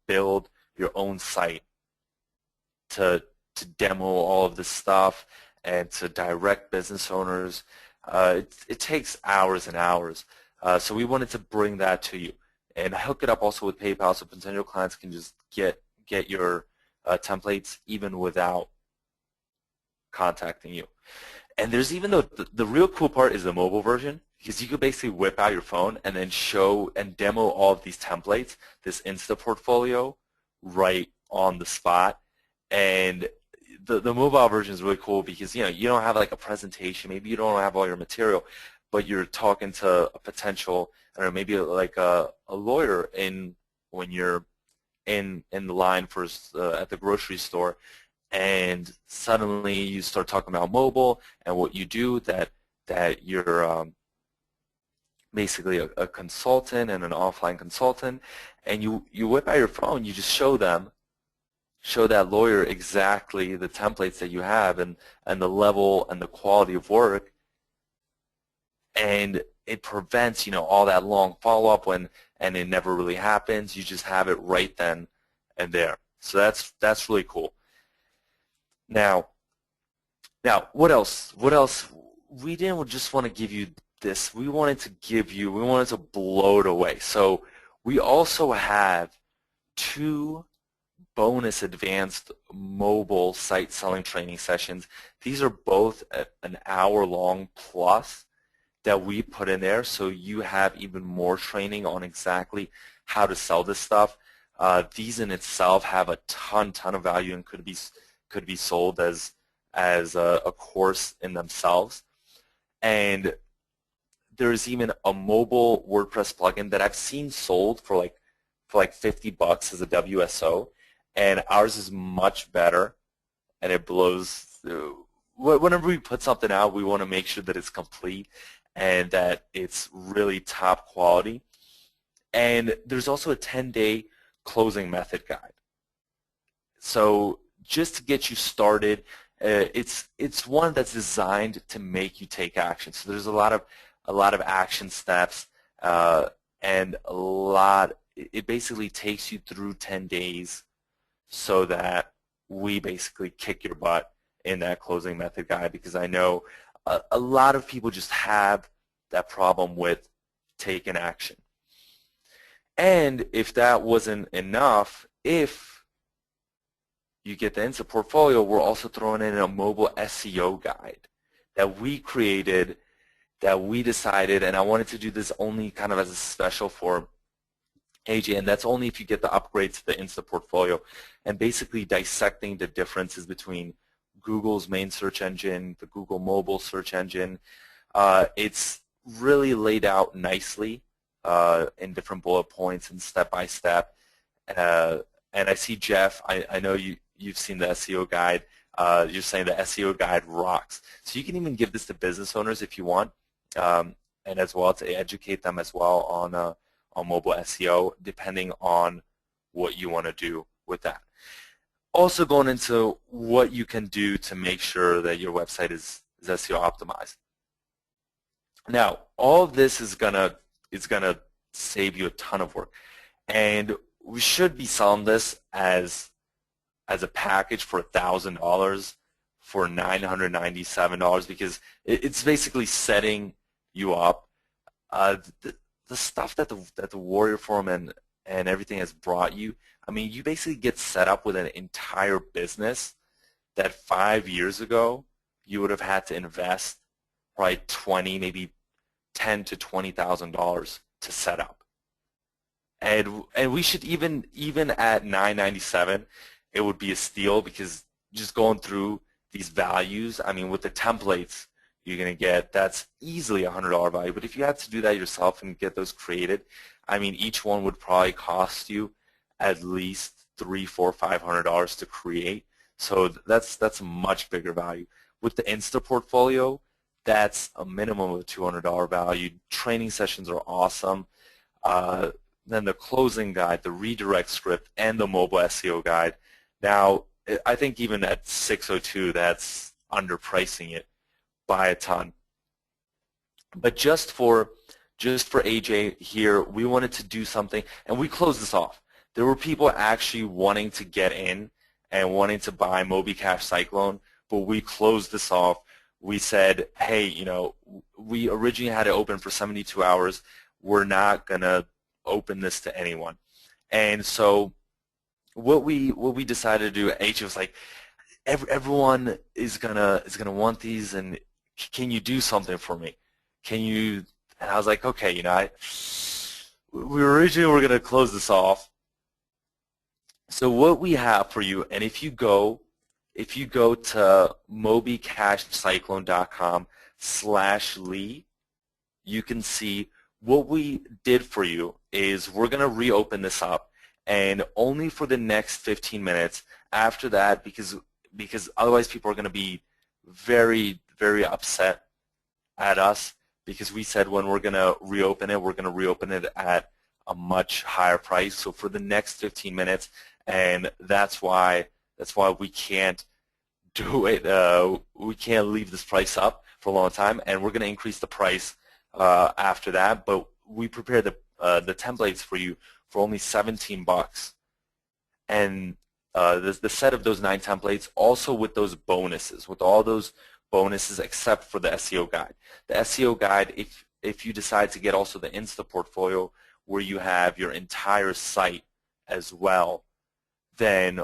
build your own site to demo all of this stuff and to direct business owners. It takes hours and hours. So we wanted to bring that to you and hook it up also with PayPal so potential clients can just get your templates even without contacting you. And there's even the real cool part is the mobile version, because you could basically whip out your phone and then show and demo all of these templates, this Insta portfolio, right on the spot. And the mobile version is really cool because you don't have like a presentation, maybe you don't have all your material, but you're talking to a potential, I don't know, maybe like a lawyer when you're in the line for at the grocery store, and suddenly you start talking about mobile and what you do, that you're basically a consultant and an offline consultant, and you whip out your phone, you just show that lawyer exactly the templates that you have and the level and the quality of work, and it prevents all that long follow-up and it never really happens. You just have it right then and there. So that's really cool. Now, what else? What else? We didn't just want to give you this. We wanted to blow it away. So we also have 2 bonus advanced mobile site selling training sessions. These are both an hour long plus that we put in there, so you have even more training on exactly how to sell this stuff. These in itself have a ton of value and could be sold as a course in themselves. And there's even a mobile WordPress plugin that I've seen sold for like $50 as a WSO, and ours is much better, and it blows through. Whenever we put something out, we want to make sure that it's complete and that it's really top quality. And there's also a 10-day closing method guide. So just to get you started, it's one that's designed to make you take action. So there's a lot of action steps, and it basically takes you through 10 days so that we basically kick your butt in that closing method guide, because I know a lot of people just have that problem with taking action. And if that wasn't enough, if you get the Insta portfolio, we're also throwing in a mobile SEO guide that we created, that we decided, and I wanted to do this only kind of as a special for AJ, and that's only if you get the upgrade to the Insta portfolio, and basically dissecting the differences between Google's main search engine, the Google mobile search engine. It's really laid out nicely in different bullet points and step by step. And I see Jeff, I know you've seen the SEO guide. You're saying the SEO guide rocks. So you can even give this to business owners if you want, and as well to educate them as well on mobile SEO, depending on what you want to do with that. Also going into what you can do to make sure that your website is SEO optimized. Now, all of this is gonna save you a ton of work, and we should be selling this as a package for $1,000 for $997, because it's basically setting you up. The stuff that the Warrior Forum and everything has brought you, I mean, you basically get set up with an entire business that 5 years ago you would have had to invest probably maybe $10,000 to $20,000 to set up. And we should even at $997, it would be a steal, because just going through these values, I mean, with the templates you're going to get, that's easily a $100 value. But if you had to do that yourself and get those created, I mean, each one would probably cost you at least $300, $400, $500 to create. So that's a much bigger value. With the Insta portfolio, that's a minimum of a $200 value. Training sessions are awesome. Uh, then the closing guide, the redirect script, and the mobile SEO guide. Now, I think even at 602, that's underpricing it by a ton. But just for AJ here, we wanted to do something, and we closed this off. There were people actually wanting to get in and wanting to buy Mobicash Cyclone, but we closed this off. We said, hey, we originally had it open for 72 hours. We're not going to open this to anyone. And so what we decided to do, AJ was like, everyone is gonna want these, and can you do something for me? Can you? And I was like, okay, we originally were going to close this off. So what we have for you, and if you go to mobicashcyclone.com/Lee, you can see what we did for you is we're going to reopen this up, and only for the next 15 minutes. After that, because otherwise people are going to be very, very upset at us, because we said when we're going to reopen it at a much higher price. So for the next 15 minutes, and that's why we can't do it. We can't leave this price up for a long time, and we're going to increase the price after that. But we prepared the templates for you for only $17, and the set of those 9 templates, also with those bonuses, with all those bonuses except for the SEO guide. The SEO guide, if you decide to get also the Insta portfolio where you have your entire site as well, then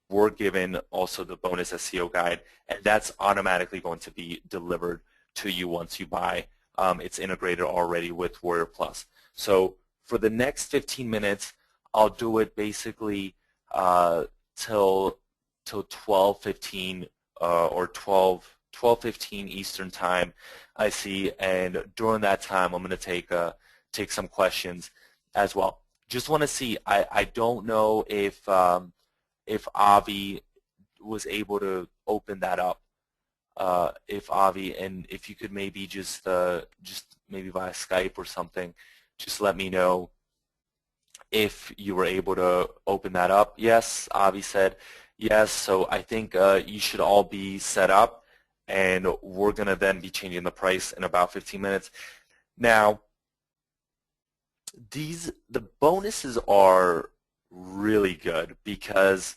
we're given also the bonus SEO guide, and that's automatically going to be delivered to you once you buy. It's integrated already with Warrior Plus. So for the next 15 minutes, I'll do it basically till 12:15 or 12:15 Eastern time, I see, and during that time I'm going to take some questions as well. Just want to see, I don't know if Avi was able to open that up. If Avi, and if you could maybe just maybe via Skype or something, just let me know if you were able to open that up. Yes, Avi said yes, so I think you should all be set up, and we're going to then be changing the price in about 15 minutes. Now, the bonuses are really good, because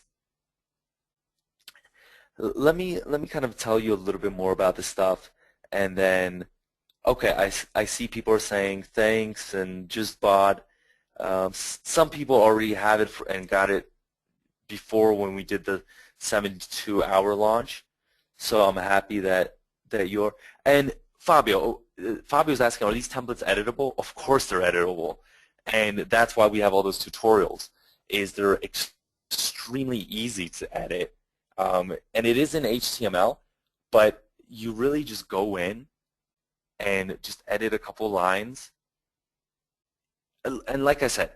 let me kind of tell you a little bit more about this stuff, and then, okay, I see people are saying thanks and just bought. Some people already have it and got it before when we did the 72-hour launch. So I'm happy that you're. And Fabio's asking, are these templates editable? Of course they're editable, and that's why we have all those tutorials. They're extremely easy to edit, and it is in HTML, but you really just go in and just edit a couple lines. And like I said,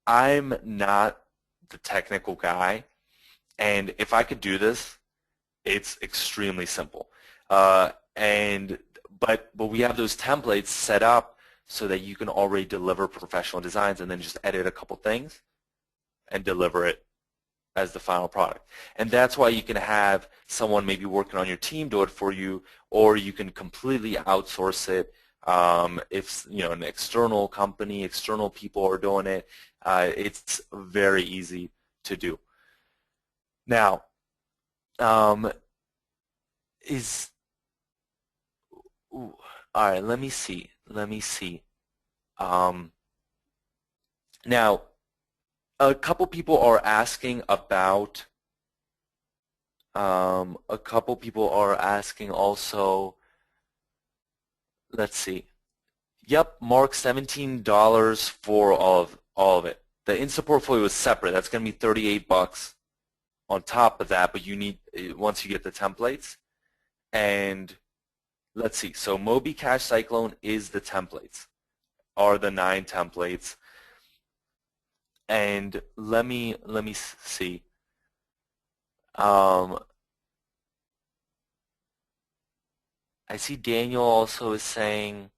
I'm not the technical guy, and if I could do this, it's extremely simple. But we have those templates set up so that you can already deliver professional designs and then just edit a couple things and deliver it as the final product. And that's why you can have someone maybe working on your team do it for you, or you can completely outsource it. If an external company, external people are doing it, it's very easy to do. Now, all right, let me see. Now, a couple people are asking about. A couple people are asking also. Let's see. Yep, Mark, $17 for all of it. The Insta portfolio is separate. That's going to be $38 on top of that, but you need, once you get the templates. And let's see. So Mobicash Cyclone is the templates, are the 9 templates. And let me see. Um, I see Daniel also is saying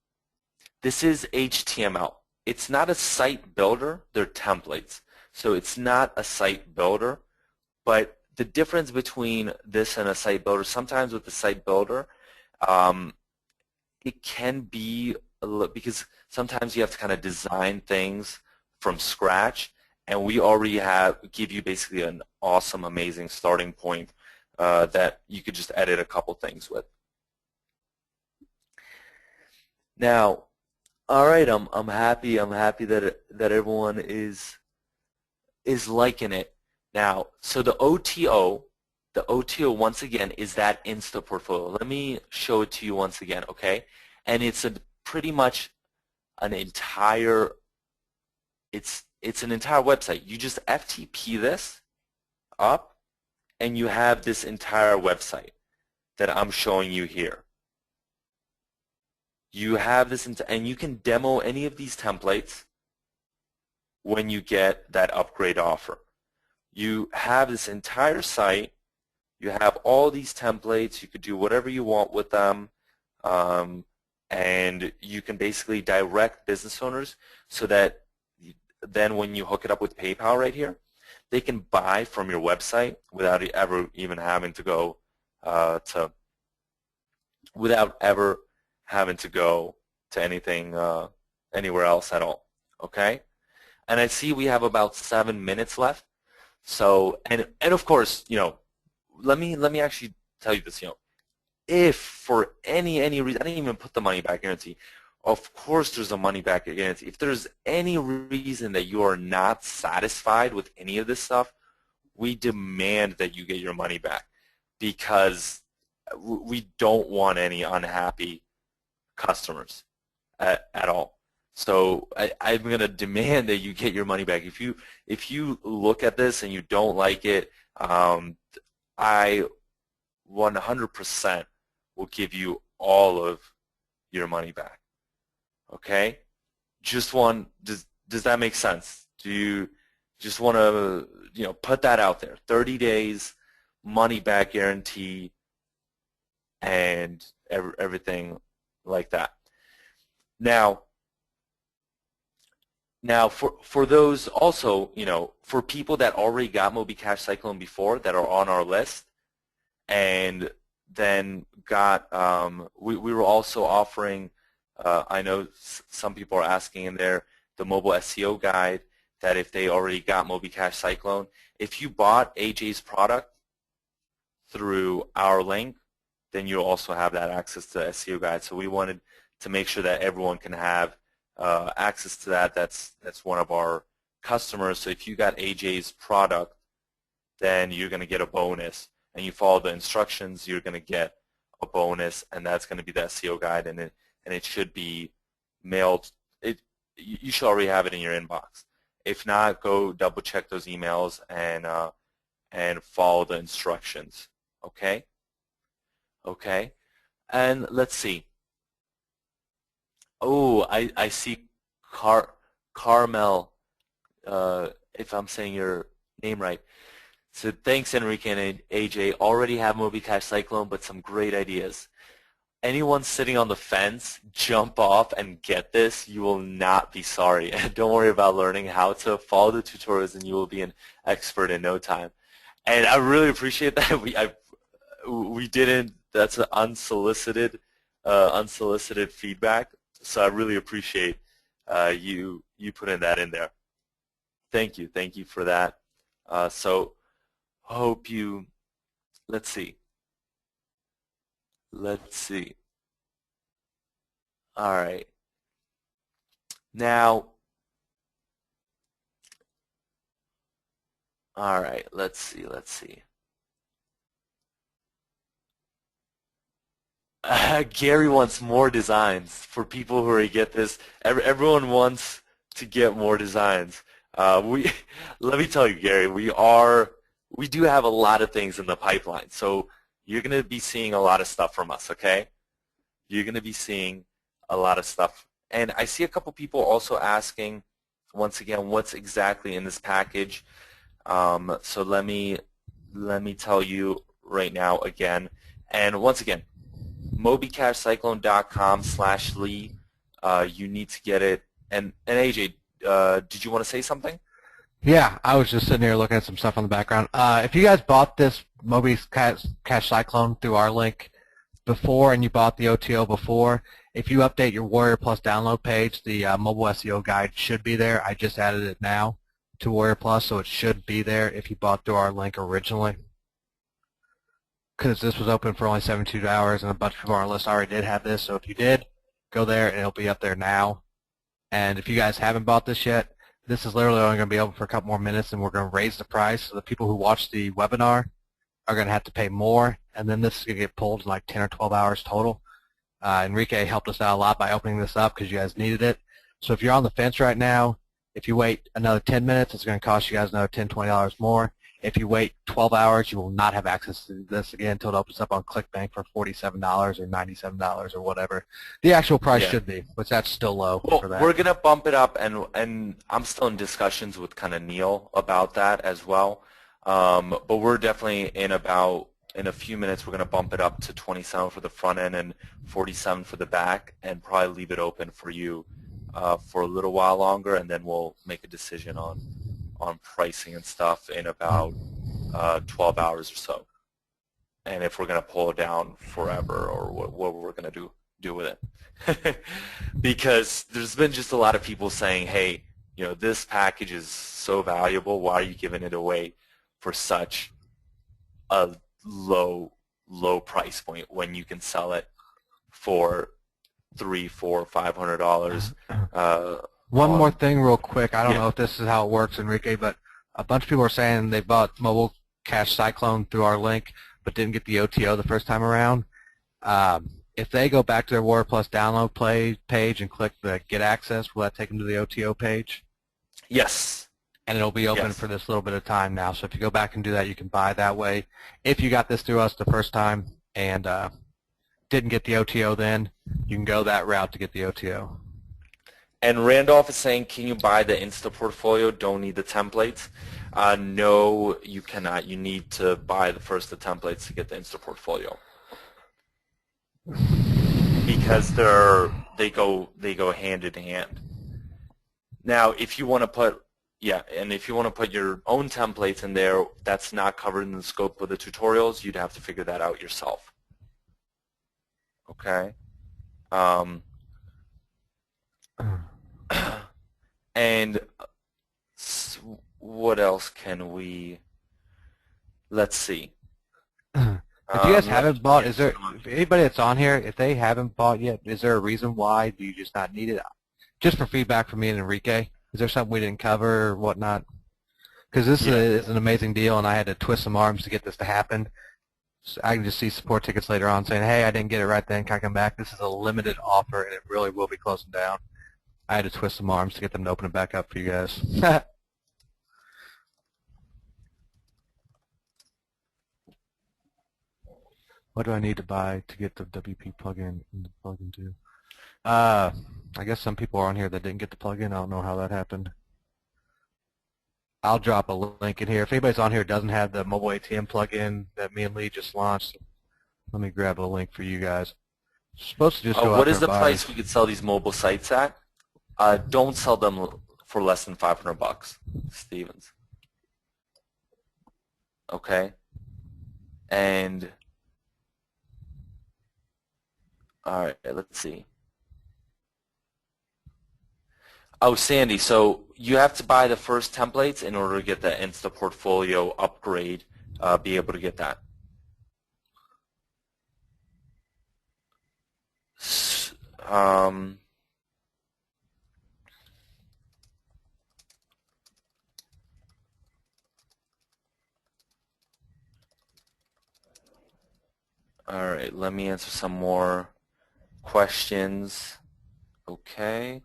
this is HTML. It's not a site builder. They're templates. So it's not a site builder. But the difference between this and a site builder, sometimes with the site builder, um, it can be a little, because sometimes you have to kind of design things from scratch, and we already give you basically an awesome, amazing starting point that you could just edit a couple things with. Now, all right, I'm happy. I'm happy that everyone is liking it. Now, so the OTO once again is that Insta portfolio. Let me show it to you once again, okay? And it's pretty much an entire it's an entire website. You just FTP this up, and you have this entire website that I'm showing you here. You have this, and you can demo any of these templates when you get that upgrade offer. You have this entire site. You have all these templates. You could do whatever you want with them. And you can basically direct business owners so that then when you hook it up with PayPal right here, they can buy from your website without ever even having to go to anything anywhere else at all. Okay? And I see we have about 7 minutes left. So and of course, let me actually tell you this, if for any reason, I didn't even put the money back guarantee. Of course there's a money back guarantee. If there's any reason that you are not satisfied with any of this stuff, we demand that you get your money back, because we don't want any unhappy customers at all. So I'm going to demand that you get your money back. If you look at this and you don't like it, I 100% will give you all of your money back. Okay? Does that make sense? Do you just want to put that out there? 30 days, money back guarantee, and everything like that. Now for those also, for people that already got Mobicash Cyclone before, that are on our list, and then got, we were also offering, I know some people are asking in there, the mobile SEO guide, that if they already got Mobicash Cyclone, if you bought AJ's product through our link, then you'll also have that access to the SEO guide. So we wanted to make sure that everyone can have access to that. That's one of our customers. So if you got AJ's product, then you're going to get a bonus. And you follow the instructions, you're going to get a bonus, and that's going to be the SEO guide, and it should be mailed. You should already have it in your inbox. If not, go double check those emails and follow the instructions. Okay. Okay. And let's see. Oh, I see Carmel, if I'm saying your name right. So thanks, Enrique and AJ. Already have Mobicash Cyclone, but some great ideas. Anyone sitting on the fence, jump off and get this. You will not be sorry. Don't worry about learning how to follow the tutorials, and you will be an expert in no time. And I really appreciate that. We didn't. That's an unsolicited feedback. So I really appreciate you putting that in there. Thank you for that. So hope you. Let's see. All right. Now. All right. Let's see. Gary wants more designs for people who already get this. Everyone wants to get more designs. Let me tell you, Gary, we do have a lot of things in the pipeline. So you're going to be seeing a lot of stuff from us, okay? You're going to be seeing a lot of stuff. And I see a couple people also asking, once again, what's exactly in this package. So let me let me tell you right now again. And once again, MobiCashCyclone.com/Lee. You need to get it. And AJ, did you want to say something? Yeah, I was just sitting here looking at some stuff on the background. If you guys bought this Mobicash Cyclone through our link before and you bought the OTO before, if you update your Warrior Plus download page, the mobile SEO guide should be there. I just added it now to Warrior Plus, so it should be there if you bought through our link originally. Because this was open for only 72 hours and a bunch of people on our list already did have this, so if you did, go there and it'll be up there now. And if you guys haven't bought this yet, this is literally only going to be open for a couple more minutes, and we're going to raise the price. So the people who watch the webinar are going to have to pay more, and then this is going to get pulled in like 10 or 12 hours total. Enrique helped us out a lot by opening this up because you guys needed it. So if you're on the fence right now, if you wait another 10 minutes, it's going to cost you guys another $10, $20 more. If you wait 12 hours, you will not have access to this again until it opens up on ClickBank for $47 or $97 or whatever the actual price should be, but that's still low for that. We're going to bump it up, and I'm still in discussions with kind of Neil about that as well. But we're definitely in a few minutes, we're going to bump it up to 27 for the front end and 47 for the back, and probably leave it open for you for a little while longer, and then we'll make a decision on pricing and stuff in about 12 hours or so, and if we're going to pull it down forever or what we're going to do with it. Because there's been just a lot of people saying, hey, this package is so valuable, why are you giving it away for such a low price point when you can sell it for $300, $400, $500. One more thing real quick. I don't know if this is how it works, Enrique, but a bunch of people are saying they bought Mobicash Cyclone through our link but didn't get the OTO the first time around. If they go back to their Warrior Plus download page and click the Get Access, will that take them to the OTO page? Yes. And it'll be open for this little bit of time now. So if you go back and do that, you can buy that way. If you got this through us the first time and didn't get the OTO then, you can go that route to get the OTO. And Randolph is saying, can you buy the Insta Portfolio? Don't need the templates. No, you cannot. You need to buy the templates to get the Insta Portfolio, because they go hand in hand. Now, if you want to put your own templates in there, that's not covered in the scope of the tutorials. You'd have to figure that out yourself. Okay. And what else can we? Let's see. If you guys haven't bought, if anybody that's on here, if they haven't bought yet, is there a reason why? Do you just not need it? Just for feedback from me and Enrique, is there something we didn't cover or whatnot? Because this is an amazing deal, and I had to twist some arms to get this to happen. So I can just see support tickets later on saying, hey, I didn't get it right then, can I come back? This is a limited offer, and it really will be closing down. I had to twist some arms to get them to open it back up for you guys. What do I need to buy to get the WP plugin to? I guess some people are on here that didn't get the plugin. I don't know how that happened. I'll drop a link in here. If anybody's on here who doesn't have the mobile ATM plugin that me and Lee just launched, let me grab a link for you guys. It's supposed to just go what is the price we could sell these mobile sites at? Don't sell them for less than $500, Stevens. Okay? And all right, let's see. Oh, Sandy, so you have to buy the first templates in order to get the Insta Portfolio upgrade, be able to get that. All right, let me answer some more questions. Okay.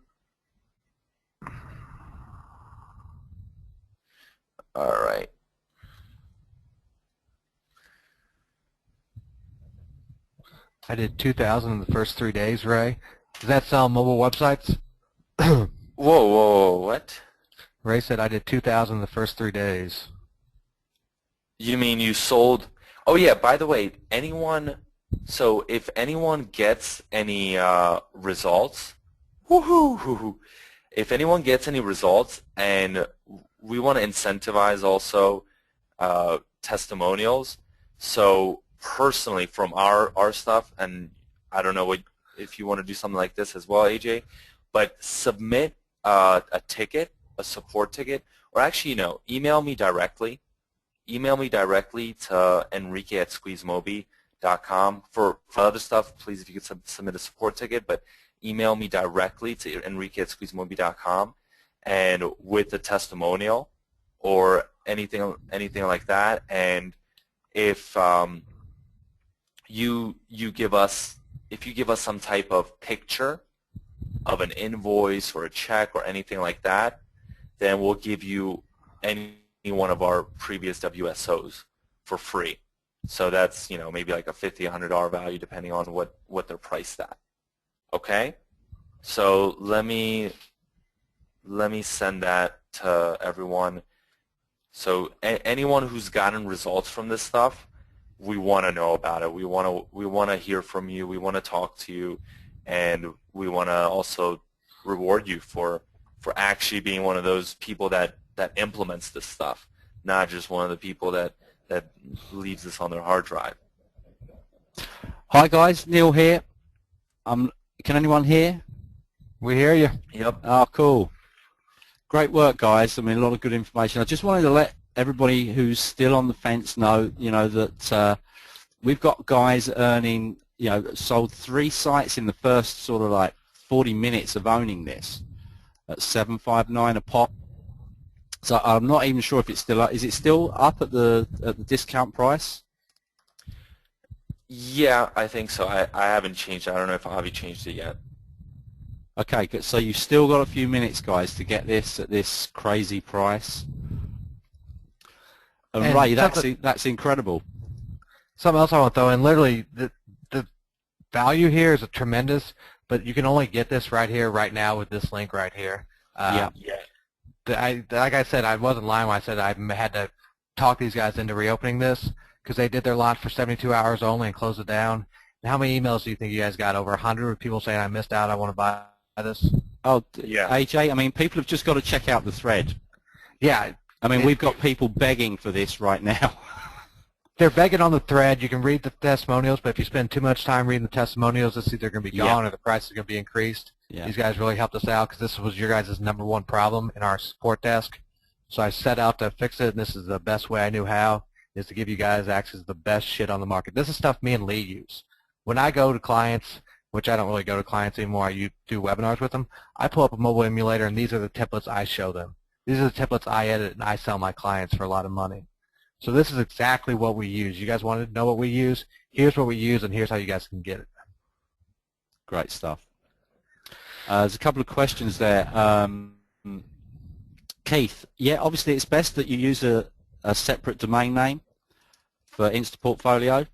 All right. I did 2,000 in the first 3 days, Ray. Does that sell mobile websites? Whoa, what? Ray said I did 2,000 in the first 3 days. You mean you sold? Oh yeah. By the way, anyone. So if anyone gets any results, woohoo! If anyone gets any results, and we want to incentivize also testimonials. So personally, from our stuff, and I don't know what if you want to do something like this as well, AJ, but submit a ticket, a support ticket, or actually, email me directly. Email me directly to Enrique at SqueezeMobi.com. For other stuff, please, if you could submit a support ticket, but email me directly to Enrique at SqueezeMobi.com, and with the testimonial or anything like that. And if you give us some type of picture of an invoice or a check or anything like that, then we'll give you any one of our previous WSOs for free. So that's maybe like a $50, $100 value depending on what they're priced at. Okay, so let me send that to everyone. So anyone who's gotten results from this stuff, we want to know about it. We want to hear from you. We want to talk to you, and we want to also reward you for actually being one of those people that implements this stuff, not just one of the people that leaves this on their hard drive. Hi guys, Neil here. Can anyone hear? We hear you. Yep. Oh, cool. Great work, guys. I mean, a lot of good information. I just wanted to let everybody who's still on the fence know, that we've got guys earning, sold 3 sites in the first sort of like 40 minutes of owning this at $7.59 a pop. So I'm not even sure if it's still up. Is it still up at the discount price? Yeah, I think so. I haven't changed it. I don't know if Avi changed it yet. Okay, good. So you've still got a few minutes, guys, to get this at this crazy price. And Ray, that's incredible. Something else I want to throw in, literally, the value here is tremendous, but you can only get this right here, right now, with this link right here. Yeah. Like I said, I wasn't lying when I said I had to talk these guys into reopening this, because they did their launch for 72 hours only and closed it down. And how many emails do you think you guys got? Over 100 of people saying, I missed out, I want to buy this? Oh, yeah. AJ, I mean, people have just got to check out the thread. Yeah. I mean, we've got people begging for this right now. They're begging on the thread. You can read the testimonials, but if you spend too much time reading the testimonials, it's either going to be gone or the price is going to be increased. Yeah. These guys really helped us out because this was your guys' #1 problem in our support desk. So I set out to fix it, and this is the best way I knew how, is to give you guys access to the best shit on the market. This is stuff me and Lee use. When I go to clients, which I don't really go to clients anymore, I do webinars with them, I pull up a mobile emulator, and these are the templates I show them. These are the templates I edit, and I sell my clients for a lot of money. So this is exactly what we use. You guys wanted to know what we use? Here's what we use, and here's how you guys can get it. Great stuff. There's a couple of questions there. Keith, yeah, obviously it's best that you use a separate domain name for Instaportfolio.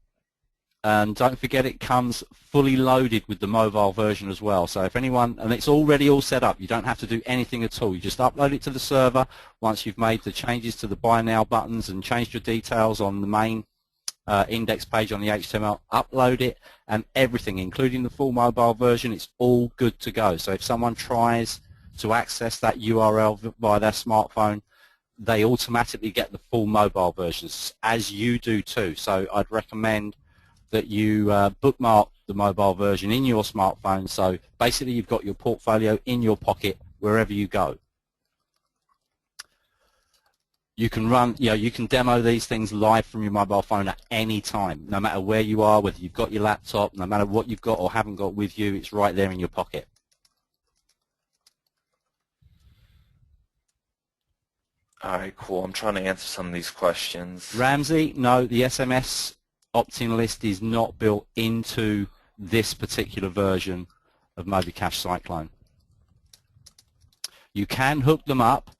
And don't forget it comes fully loaded with the mobile version as well. So if anyone, and it's already all set up, you don't have to do anything at all. You just upload it to the server once you've made the changes to the Buy Now buttons and changed your details on the main index page on the HTML, upload it, and everything, including the full mobile version, it's all good to go. So if someone tries to access that URL via their smartphone, they automatically get the full mobile versions, as you do too. So I'd recommend that you bookmark the mobile version in your smartphone, so basically you've got your portfolio in your pocket wherever you go. You can run, you can demo these things live from your mobile phone at any time, no matter where you are, whether you've got your laptop, no matter what you've got or haven't got with you, it's right there in your pocket. All right, cool. I'm trying to answer some of these questions. Ramsey, no, the SMS opt-in list is not built into this particular version of Mobicash Cyclone. You can hook them up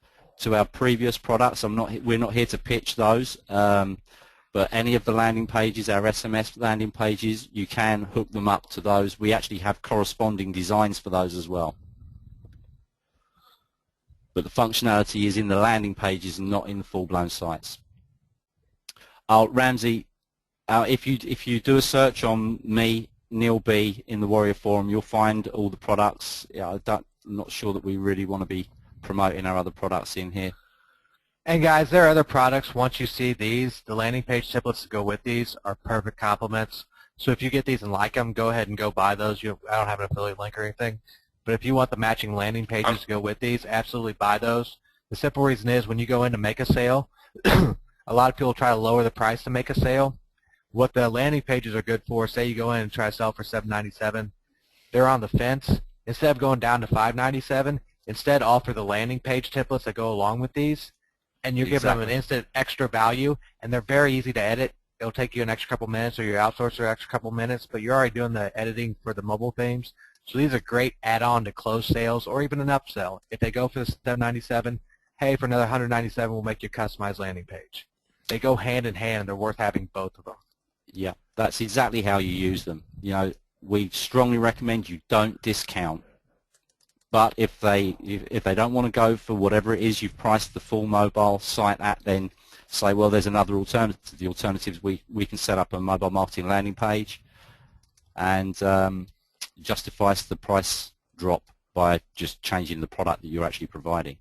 to our previous products. We're not here to pitch those, but any of the landing pages, our SMS landing pages, you can hook them up to those. We actually have corresponding designs for those as well. But the functionality is in the landing pages and not in the full-blown sites. Ramsey, if you do a search on me, Neil B, in the Warrior Forum, you'll find all the products. Yeah, I'm not sure that we really want to be promoting our other products in here. And guys, there are other products. Once you see these, the landing page templates that go with these are perfect complements. So if you get these and like them, go ahead and go buy those. I don't have an affiliate link or anything. But if you want the matching landing pages to go with these, absolutely buy those. The simple reason is when you go in to make a sale, a lot of people try to lower the price to make a sale. What the landing pages are good for, say you go in and try to sell for $7.97, they're on the fence. Instead of going down to $5.97, instead offer the landing page templates that go along with these, and you're giving them an instant extra value, and they're very easy to edit. It'll take you an extra couple minutes, or your outsourcer an extra couple minutes, but you're already doing the editing for the mobile themes. So these are great add-on to close sales or even an upsell. If they go for the $7.97, hey, for another $197, we'll make you a customized landing page. They go hand in hand, and they're worth having both of them. Yeah, that's exactly how you use them. You know, we strongly recommend you don't discount. But if they don't want to go for whatever it is you've priced the full mobile site at, then say, well, there's another alternative. The alternatives, we can set up a mobile marketing landing page and justifies the price drop by just changing the product that you're actually providing.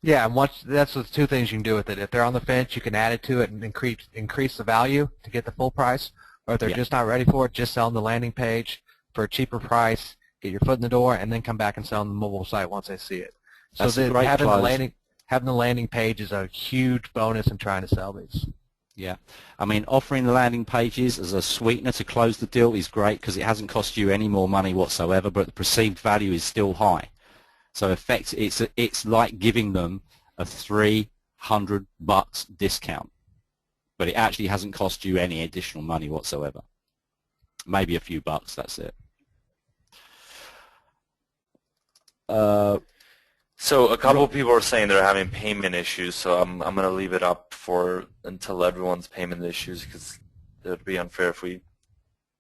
Yeah, and that's the two things you can do with it. If they're on the fence, you can add it to it and increase the value to get the full price. Or if they're just not ready for it, just sell on the landing page for a cheaper price, get your foot in the door, and then come back and sell on the mobile site once they see it. So having the landing page is a huge bonus in trying to sell these. Yeah, I mean, offering the landing pages as a sweetener to close the deal is great because it hasn't cost you any more money whatsoever, but the perceived value is still high. So it's like giving them a $300 discount, but it actually hasn't cost you any additional money whatsoever. Maybe a few bucks, that's it. So a couple of people are saying they're having payment issues, so I'm going to leave it up until everyone's payment issues because it would be unfair if we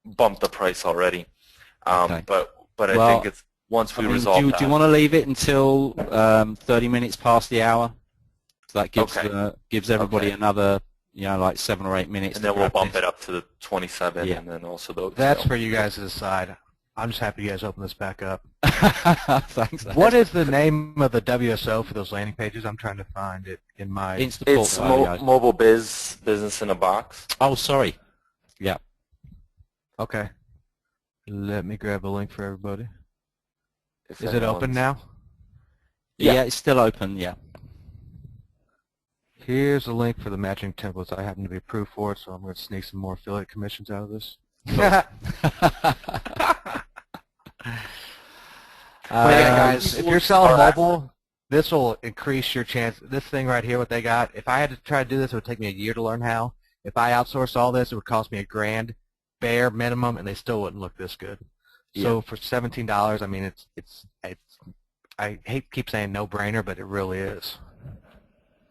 bump the price already. Okay. But I think it's once we resolve that. Do you want to leave it until 30 minutes past the hour? So that gives everybody another, like 7 or 8 minutes. And then we'll bump it up to the 27, and then also those. That's for you guys to decide. I'm just happy you guys open this back up. Thanks. What is the name of the WSO for those landing pages? I'm trying to find it in my... It's Mobile Business in a Box. Oh, sorry. Yeah. Okay. Let me grab a link for everybody. Is it anyone's open now? Yeah, it's still open, yeah. Here's a link for the matching templates. I happen to be approved for it, so I'm going to sneak some more affiliate commissions out of this. Guys, if you're selling mobile, this will increase your chance. This thing right here, what they got, if I had to try to do this, it would take me a year to learn how. If I outsourced all this, it would cost me $1,000 bare minimum, and they still wouldn't look this good. Yeah. So for $17, I mean, I hate to keep saying no-brainer, but it really is.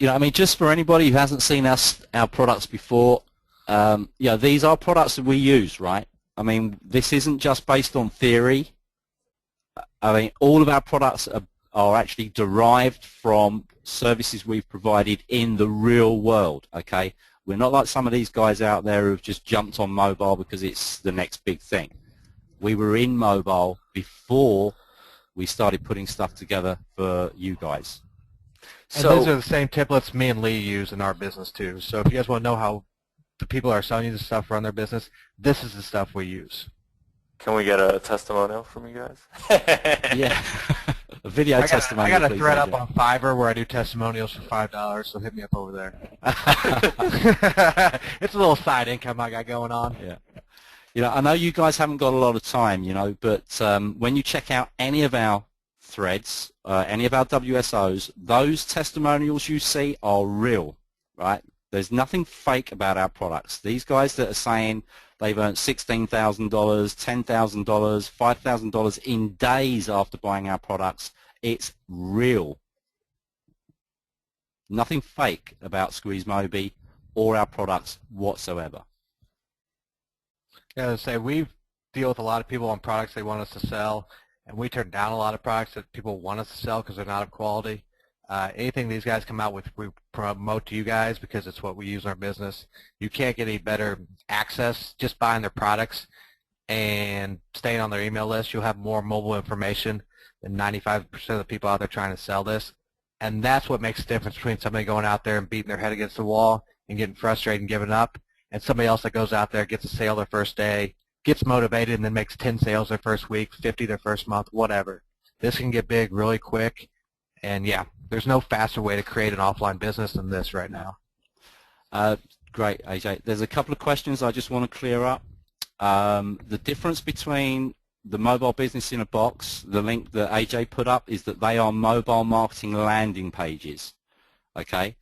I mean, just for anybody who hasn't seen our products before, these are products that we use, right? I mean, this isn't just based on theory. I mean, all of our products are actually derived from services we've provided in the real world, okay? We're not like some of these guys out there who've just jumped on mobile because it's the next big thing. We were in mobile before we started putting stuff together for you guys. And those are the same templates me and Lee use in our business too. So if you guys want to know how the people are selling you the stuff run their business, this is the stuff we use. Can we get a testimonial from you guys? Yeah, a video testimonial. I got a thread up on Fiverr where I do testimonials for $5, so hit me up over there. It's a little side income I got going on. Yeah. I know you guys haven't got a lot of time, but when you check out any of our threads, any of our WSOs, those testimonials you see are real, right? There's nothing fake about our products. These guys that are saying they've earned $16,000, $10,000, $5,000 in days after buying our products, it's real. Nothing fake about SqueezeMobi or our products whatsoever. Yeah, say we deal with a lot of people on products they want us to sell, and we turn down a lot of products that people want us to sell because they're not of quality. Anything these guys come out with, we promote to you guys because it's what we use in our business. You can't get any better access just buying their products and staying on their email list. You'll have more mobile information than 95% of the people out there trying to sell this. And that's what makes the difference between somebody going out there and beating their head against the wall and getting frustrated and giving up, and somebody else that goes out there, gets a sale their first day, gets motivated, and then makes 10 sales their first week, 50 their first month, whatever. This can get big really quick, and yeah, there's no faster way to create an offline business than this right now. Great, AJ. There's a couple of questions I just want to clear up. The difference between the mobile business in a box, the link that AJ put up, is that they are mobile marketing landing pages. Okay?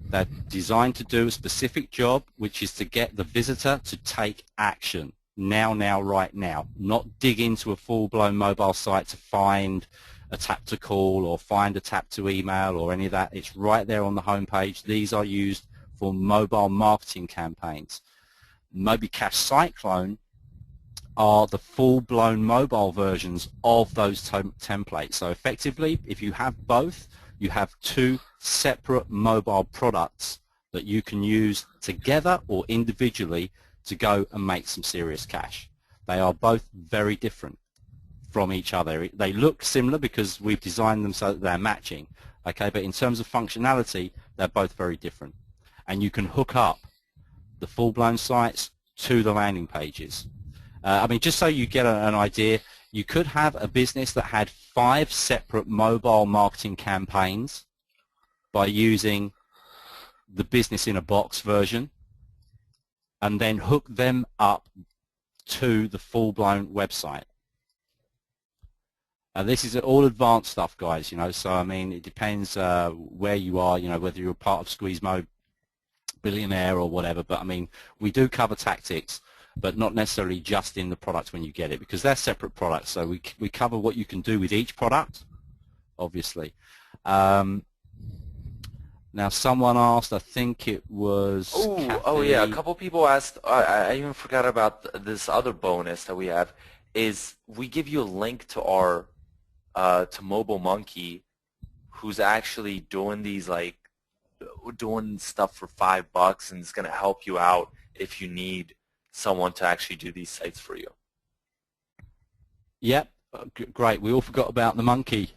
They're designed to do a specific job, which is to get the visitor to take action. Now, right now. Not dig into a full-blown mobile site to find a tap to call or find a tap to email or any of that. It's right there on the home page. These are used for mobile marketing campaigns. Mobicash Cyclone are the full-blown mobile versions of those templates. So effectively, if you have both, you have two separate mobile products that you can use together or individually to go and make some serious cash. They are both very different from each other. They look similar because we've designed them so that they're matching, okay, but in terms of functionality, they're both very different. And you can hook up the full-blown sites to the landing pages. I mean, just so you get an idea, you could have a business that had 5 separate mobile marketing campaigns by using the business in a box version, and then hook them up to the full-blown website. This is all advanced stuff, guys, you know, so I mean, it depends where you are, you know, whether you're part of SqueezeMobi Billionaire or whatever, but I mean, we do cover tactics, but not necessarily just in the product when you get it, because they're separate products, so we cover what you can do with each product, obviously. Now, someone asked, I think it was Oh yeah, a couple people asked, I even forgot about this other bonus that we have, is we give you a link to our, to Mobile Monkey, who's actually doing these, like, doing stuff for $5, and it's going to help you out if you need someone to actually do these sites for you. Yep, great. We all forgot about the monkey.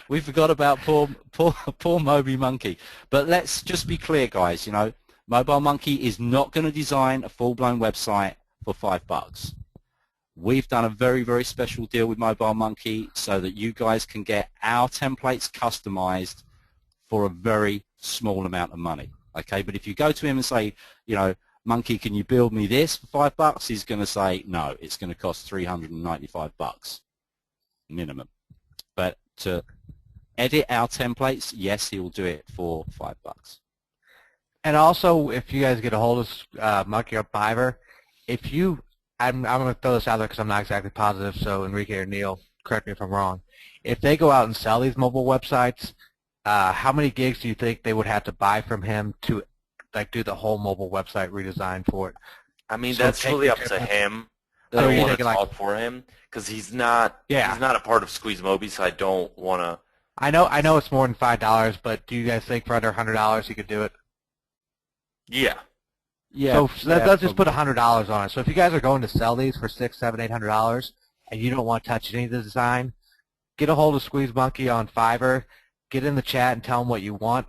We forgot about poor Moby Monkey. But let's just be clear, guys. You know, Mobile Monkey is not going to design a full-blown website for $5. We've done a very, very special deal with Mobile Monkey so that you guys can get our templates customized for a very small amount of money. Okay, but if you go to him and say, you know, Monkey, can you build me this for $5? He's going to say, no, it's going to cost $395 minimum. But to edit our templates, yes, he will do it for $5. And also, if you guys get a hold of Monkey or Fiverr, if you, I'm going to throw this out there because I'm not exactly positive, so Enrique or Neil, correct me if I'm wrong. If they go out and sell these mobile websites, how many gigs do you think they would have to buy from him to, like, do the whole mobile website redesign for it? I mean, So that's really up to him. I don't want to talk for him because he's not a part of SqueezeMobi, so I don't want to. I know it's more than $5, but do you guys think for under $100 he could do it? Yeah. Yeah. So let's just put $100 on it. So if you guys are going to sell these for $600, $700, $800, and you don't want to touch any of the design, get a hold of SqueezeMonkey on Fiverr. Get in the chat and tell him what you want,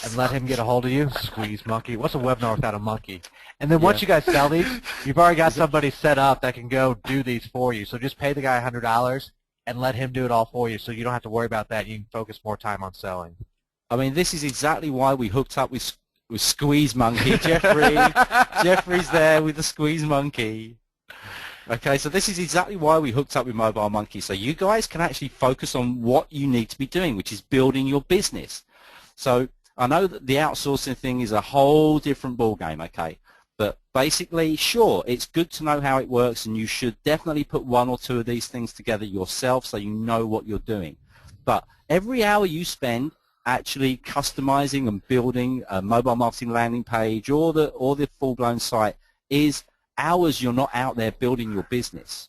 and let him get a hold of you. SqueezeMonkey. What's a webinar without a monkey? And then once you guys sell these, you've already got somebody set up that can go do these for you. So just pay the guy $100 and let him do it all for you, so you don't have to worry about that. You can focus more time on selling. I mean, this is exactly why we hooked up with SqueezeMonkey. Jeffrey's there with the SqueezeMonkey. Okay, so this is exactly why we hooked up with Mobile Monkey, so you guys can actually focus on what you need to be doing, which is building your business. So I know that the outsourcing thing is a whole different ballgame, okay, but basically, sure, it's good to know how it works, and you should definitely put 1 or 2 of these things together yourself so you know what you're doing. But every hour you spend actually customizing and building a mobile marketing landing page or the full-blown site is hours you're not out there building your business.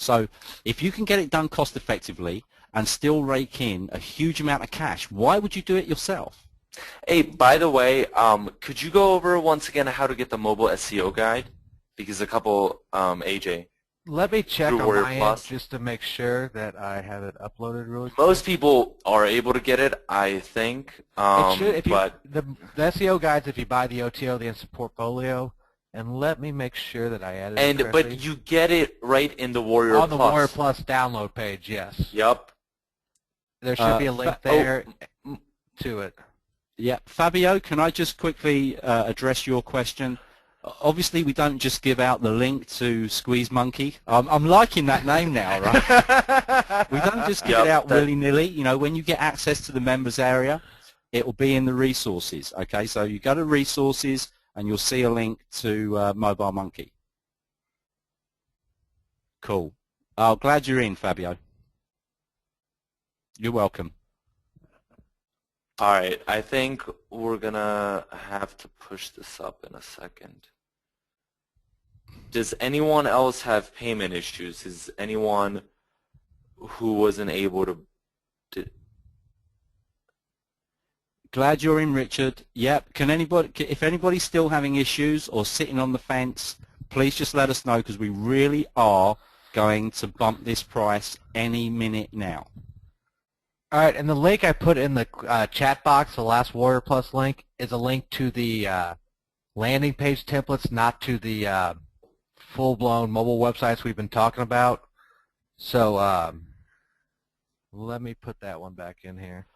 So if you can get it done cost effectively and still rake in a huge amount of cash, why would you do it yourself? Hey, by the way, could you go over once again how to get the mobile SEO guide? Because a couple, AJ, Let me check through on Warrior my end Plus. just to make sure that I have it uploaded really quick. Most people are able to get it, I think. It should, if you, but the SEO guides, if you buy the OTO, the Instant Portfolio, and let me make sure that I added it correctly. but you get it right in the Warrior on Plus. the Warrior Plus download page, yes. Yep. There should be a link there to it. Yeah, Fabio, can I just quickly address your question? Obviously, we don't just give out the link to SqueezeMonkey. I'm liking that name now, right? We don't just give it out willy-nilly. You know, when you get access to the members area, it will be in the resources. Okay, so you go to resources and you'll see a link to Mobile Monkey. Cool. Oh, glad you're in, Fabio. You're welcome. All right, I think we're going to have to push this up in a second. Does anyone else have payment issues? Is anyone who wasn't able to... Glad you're in, Richard. Yep. Can anybody, if anybody's still having issues or sitting on the fence, please just let us know, because we really are going to bump this price any minute now. All right, and the link I put in the chat box, the last Warrior Plus link, is a link to the landing page templates, not to the full-blown mobile websites we've been talking about. So let me put that one back in here.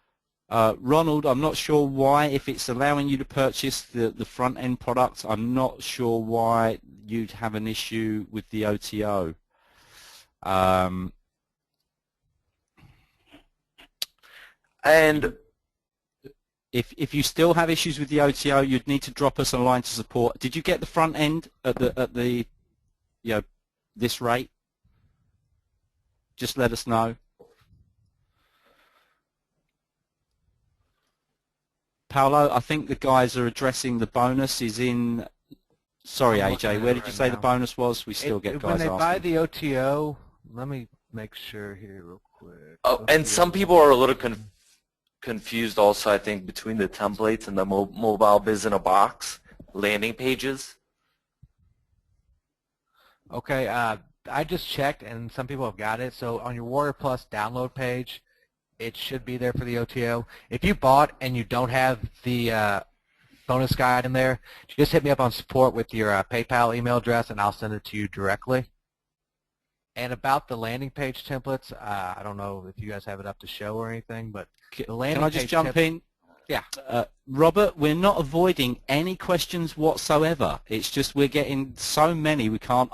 Ronald, I'm not sure why, if it's allowing you to purchase the front-end product, I'm not sure why you'd have an issue with the OTO. And if you still have issues with the OTO, you'd need to drop us a line to support. Did you get the front end at the you know, this rate? Just let us know. Paolo, I think the guys are addressing the bonus is in. Sorry, AJ, where did you say the bonus was? We still get guys asking. When they buy the OTO, let me make sure here real quick. oh, and some people are a little confused also, I think, between the templates and the mobile biz in a box landing pages. Okay, I just checked, and some people have got it. So on your Warrior Plus download page, it should be there for the OTO. If you bought and you don't have the bonus guide in there, just hit me up on support with your PayPal email address, and I'll send it to you directly. And about the landing page templates, I don't know if you guys have it up to show or anything, but the landing page. Can I just jump in? Yeah. Robert, we're not avoiding any questions whatsoever. It's just we're getting so many we can't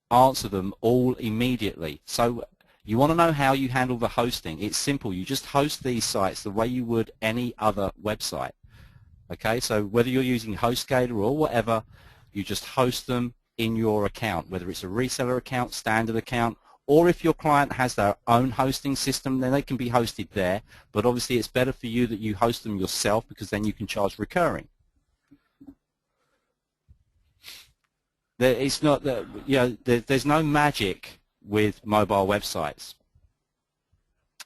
answer them all immediately. So you want to know how you handle the hosting. It's simple. You just host these sites the way you would any other website. Okay, so whether you're using HostGator or whatever, you just host them in your account, whether it's a reseller account, standard account, or if your client has their own hosting system, then they can be hosted there. But obviously it's better for you that you host them yourself, because then you can charge recurring. It's not that, you know, there's no magic with mobile websites.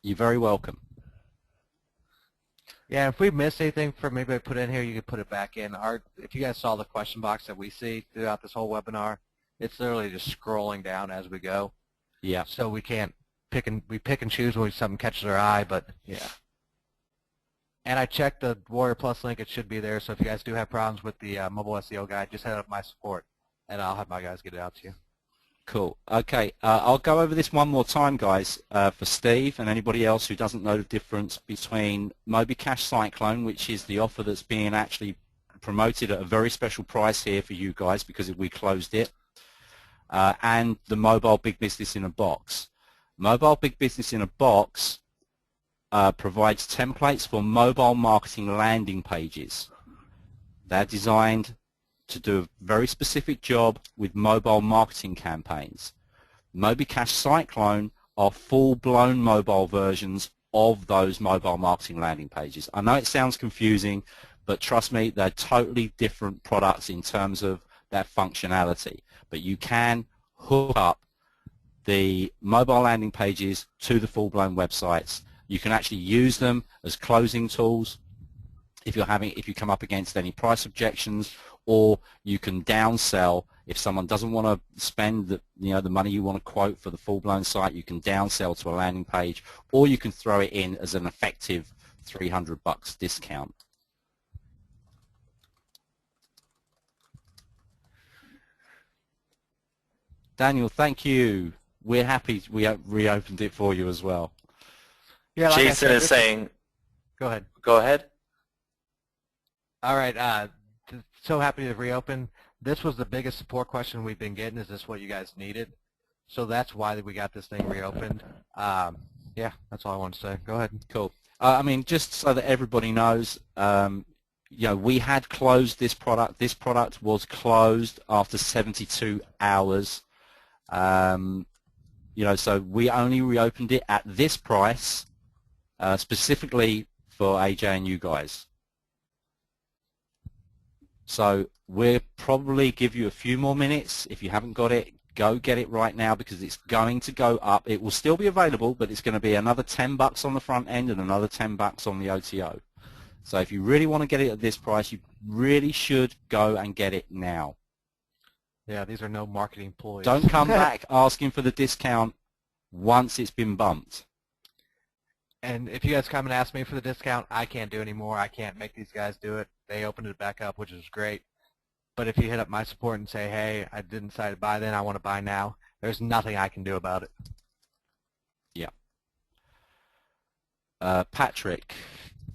You're very welcome. Yeah, if we missed anything for maybe I put in here, you could put it back in. If you guys saw the question box that we see throughout this whole webinar, it's literally just scrolling down as we go. Yeah. So we can't pick and choose when something catches our eye, but yeah. And I checked the Warrior Plus link; it should be there. So if you guys do have problems with the mobile SEO guide, just head up my support, and I'll have my guys get it out to you. Cool. Okay, I'll go over this one more time, guys, for Steve and anybody else who doesn't know the difference between Mobicash Cyclone, which is the offer that's being actually promoted at a very special price here for you guys because we closed it, and the Mobile Big Business in a Box. Mobile Big Business in a Box provides templates for mobile marketing landing pages. They're designed to do a very specific job with mobile marketing campaigns. Mobicash Cyclone are full-blown mobile versions of those mobile marketing landing pages. I know it sounds confusing, but trust me, they're totally different products in terms of their functionality. But you can hook up the mobile landing pages to the full-blown websites. You can actually use them as closing tools if you come up against any price objections, or you can downsell if someone doesn't want to spend the money you want to quote for the full-blown site. You can downsell to a landing page, or you can throw it in as an effective $300 discount. Daniel, thank you. We're happy we have reopened it for you as well. Yeah, like Jason is saying, go ahead. go ahead. All right. So happy to reopen. This was the biggest support question we've been getting. Is this what you guys needed? So that's why we got this thing reopened. Yeah, that's all I want to say. Go ahead. Cool. I mean, just so that everybody knows, we had closed this product. This product was closed after 72 hours. So we only reopened it at this price, specifically for AJ and you guys. So we'll probably give you a few more minutes. If you haven't got it, go get it right now, because it's going to go up. It will still be available, but it's going to be another $10 on the front end and another $10 on the OTO. So if you really want to get it at this price, you really should go and get it now. Yeah, these are no marketing ploys. Don't come back asking for the discount once it's been bumped. And if you guys come and ask me for the discount, I can't do anymore. I can't make these guys do it. They opened it back up, which is great. But if you hit up my support and say, hey, I didn't decide to buy then, I want to buy now, there's nothing I can do about it. Yeah. Patrick,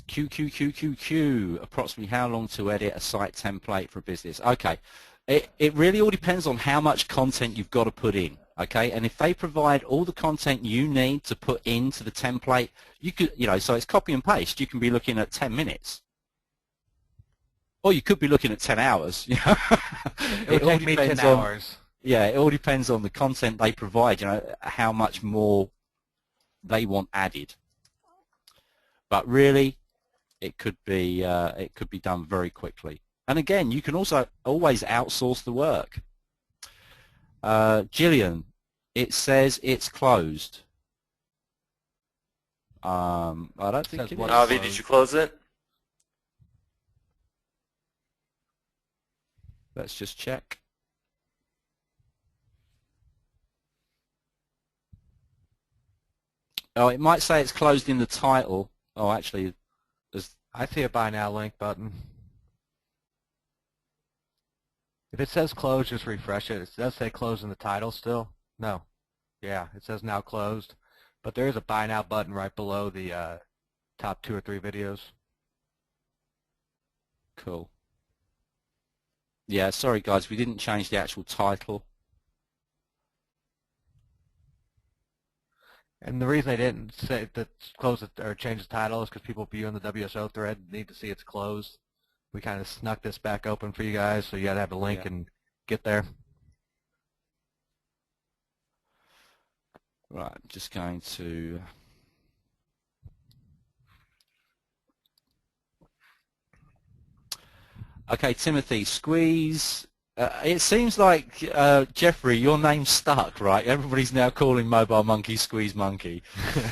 QQQQQ, approximately how long to edit a site template for a business? Okay. It really all depends on how much content you've got to put in. Okay, and if they provide all the content you need to put into the template, you could, so it's copy and paste. You can be looking at 10 minutes, or you could be looking at 10 hours. It would take me 10 hours. Yeah, it all depends on the content they provide. How much more they want added. But really, it could be done very quickly. And again, you can also always outsource the work. Gillian, it says it's closed. I don't think it is. Avi, did you close it? Let's just check. Oh, it might say it's closed in the title. Oh, actually, I see a buy now link button. If it says closed, just refresh it. It does say close in the title still. No. Yeah, it says now closed. But there is a buy now button right below the top 2 or 3 videos. Cool. Yeah, sorry guys, we didn't change the actual title. And the reason I didn't say that close it or change the title is because people viewing the WSO thread need to see it's closed. We kind of snuck this back open for you guys, so you got to have a link and get there. Right, I'm just going to... Okay, Timothy, Squeeze. It seems like, Jeffrey, your name's stuck, right? Everybody's now calling Mobile Monkey Squeeze Monkey.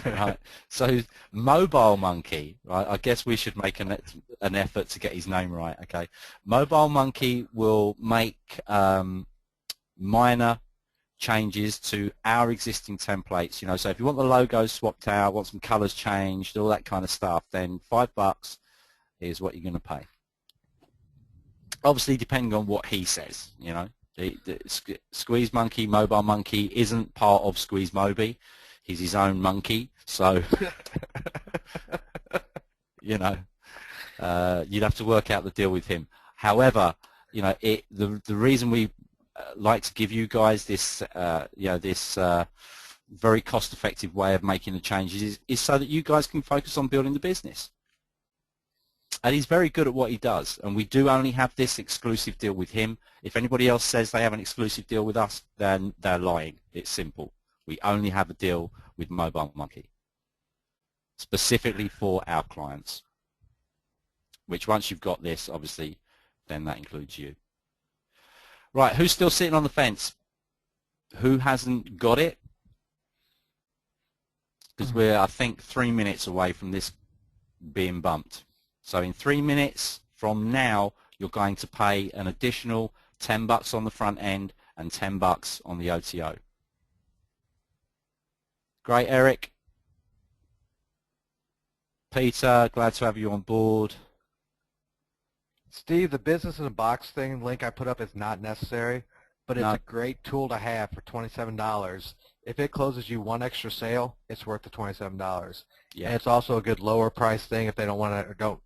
Right? So, Mobile Monkey, right? I guess we should make an effort to get his name right, okay? Mobile Monkey will make minor changes to our existing templates. So if you want the logo swapped out, want some colors changed, all that kind of stuff, then $5 is what you're going to pay. Obviously, depending on what he says, the SqueezeMonkey, Mobile Monkey isn't part of SqueezeMobi. He's his own monkey, so you'd have to work out the deal with him. However, the reason we like to give you guys this, this very cost-effective way of making the changes is so that you guys can focus on building the business. And he's very good at what he does, and we do only have this exclusive deal with him. If anybody else says they have an exclusive deal with us, then they're lying. It's simple. We only have a deal with Mobile Monkey, specifically for our clients, which once you've got this, obviously, then that includes you. Right, who's still sitting on the fence? Who hasn't got it? because we're, I think, 3 minutes away from this being bumped. So in 3 minutes from now, you're going to pay an additional $10 on the front end and $10 on the OTO. Great, Eric. Peter, glad to have you on board. Steve, the business in a box thing link I put up is not necessary, but it's No. a great tool to have for $27. If it closes you one extra sale, it's worth the $27. Yeah. And it's also a good lower price thing. If they don't want to or don't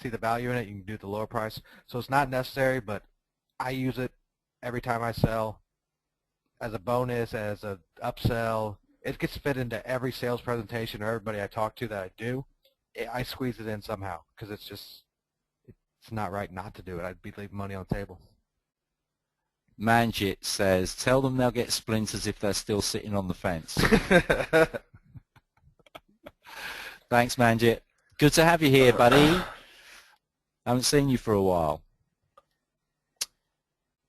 see the value in it, you can do the lower price. So it's not necessary, but I use it every time I sell as a bonus, as a upsell. It gets fit into every sales presentation or everybody I talk to that I do. I squeeze it in somehow because it's just, it's not right not to do it. I'd be leaving money on the table. Manjit says, tell them they'll get splinters if they're still sitting on the fence. Thanks, Manjit. Good to have you here, buddy. Haven't seen you for a while.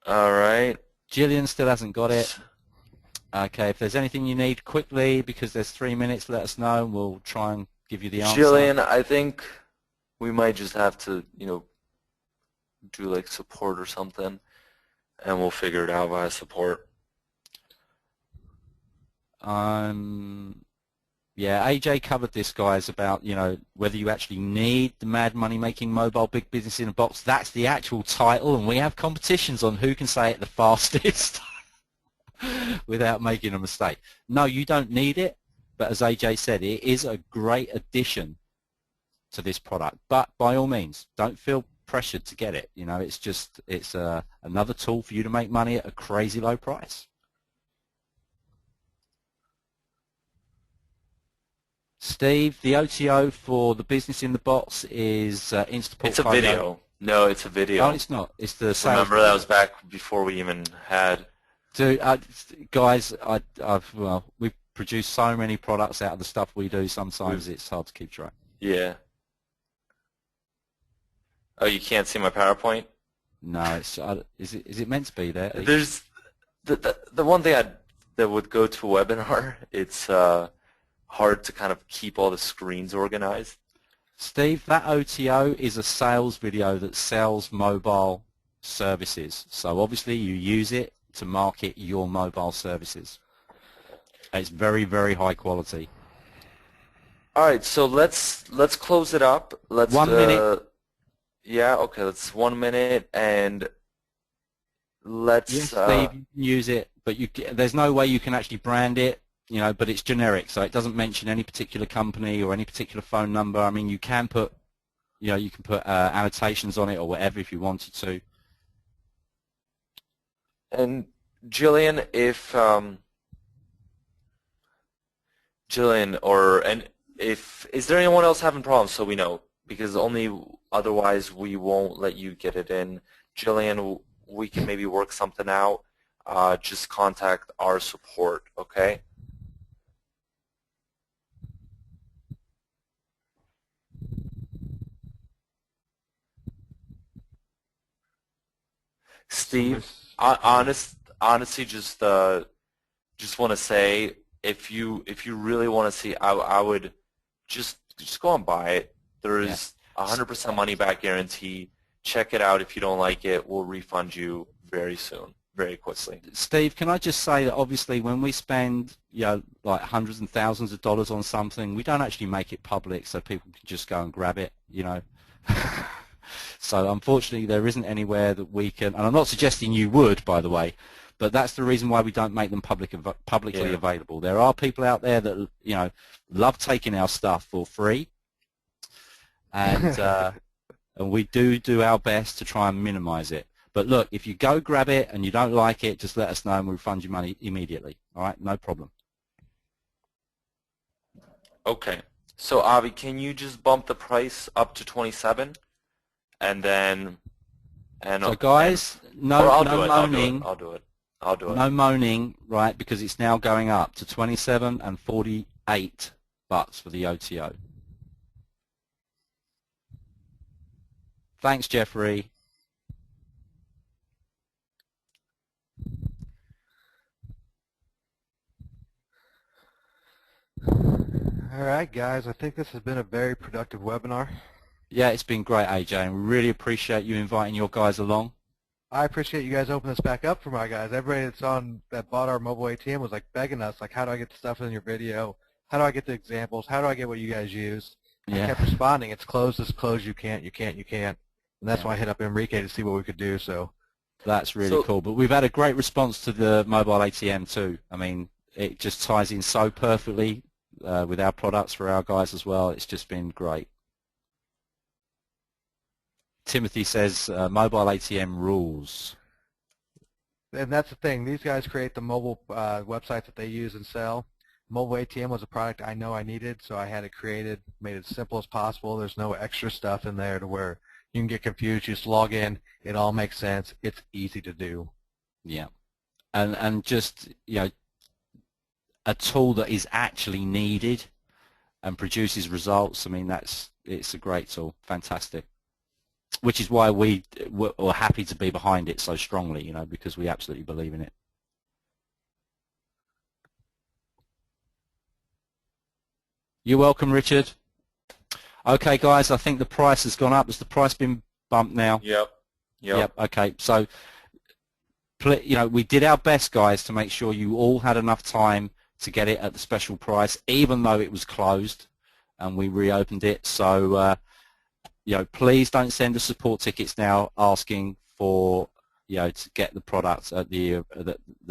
All right. Jillian still hasn't got it. Okay, if there's anything you need quickly, because there's 3 minutes, let us know, and we'll try and give you the answer. Jillian, I think we might just have to, do like support or something, and we'll figure it out via support. Yeah, AJ covered this, guys, about, whether you actually need the Mad Money Making Mobile Big Business in a Box. That's the actual title, and we have competitions on who can say it the fastest without making a mistake. No, you don't need it, but as AJ said, it is a great addition to this product. But by all means, don't feel pressured to get it. It's another tool for you to make money at a crazy low price. Steve, the OTO for the business in the box is Insta Portfolio. It's a video. No, it's a video. No, it's not. It's the sales. Remember, video. that was back before we even had. Dude, guys, we've produced so many products out of the stuff we do. Sometimes it's hard to keep track. Yeah. Oh, you can't see my PowerPoint? No, it's is it meant to be there? There's the one thing that would go to a webinar. It's hard to kind of keep all the screens organized. Steve, that OTO is a sales video that sells mobile services. So obviously you use it to market your mobile services. It's very, very high quality. All right, so let's close it up. Let's 1 minute. Yeah, okay, let's 1 minute, and let's Yes, Steve, you can use it, but there's no way you can actually brand it, but it's generic, so it doesn't mention any particular company or any particular phone number. I mean, you can put, annotations on it or whatever if you wanted to. And Jillian, if is there anyone else having problems so we know? Because otherwise we won't let you get it in. Jillian, we can maybe work something out. Just contact our support, okay? Steve, honestly, just want to say, if you really want to see, I would just go and buy it. There is 100% money back guarantee. Check it out. If you don't like it, we'll refund you very soon, very quickly. Steve, can I just say that obviously when we spend like hundreds and thousands of dollars on something, we don't actually make it public so people can just go and grab it, So unfortunately there isn't anywhere that we can, and I'm not suggesting you would, by the way, but that's the reason why we don't make them publicly available. There are people out there that love taking our stuff for free, and and we do our best to try and minimize it. But look, if you go grab it and you don't like it, just let us know and we'll refund your money immediately. All right, no problem. Okay. So Avi, can you just bump the price up to 27, and then so guys, no moaning. I'll do it. No moaning, right? Because it's now going up to 27 and 48 bucks for the OTO. Thanks, Jeffrey. All right, guys. I think this has been a very productive webinar. Yeah, it's been great, AJ, and we really appreciate you inviting your guys along. I appreciate you guys opening this back up for my guys. Everybody that bought our mobile ATM was like begging us, like, how do I get the stuff in your video? How do I get the examples? How do I get what you guys use? Yeah. I kept responding, it's closed, it's closed, you can't. And that's why I hit up Enrique to see what we could do. So that's really cool. But we've had a great response to the mobile ATM too. I mean, it just ties in so perfectly with our products for our guys as well. It's just been great. Timothy says mobile ATM rules. And that's the thing. These guys create the mobile websites that they use and sell. Mobile ATM was a product I know I needed, so I had it created, made it as simple as possible. There's no extra stuff in there to where you can get confused. You just log in. It all makes sense. It's easy to do. Yeah. And just, you know, a tool that is actually needed and produces results. I mean, it's a great tool. Fantastic. Which is why we were happy to be behind it so strongly, you know, because we absolutely believe in it. You're welcome, Richard. Okay, guys, I think the price has gone up. Has the price been bumped now? Yep. Okay, so, you know, we did our best, guys, to make sure you all had enough time to get it at the special price, even though it was closed, and we reopened it. So, you know, please don't send us support tickets now asking for, you know, to get the product at the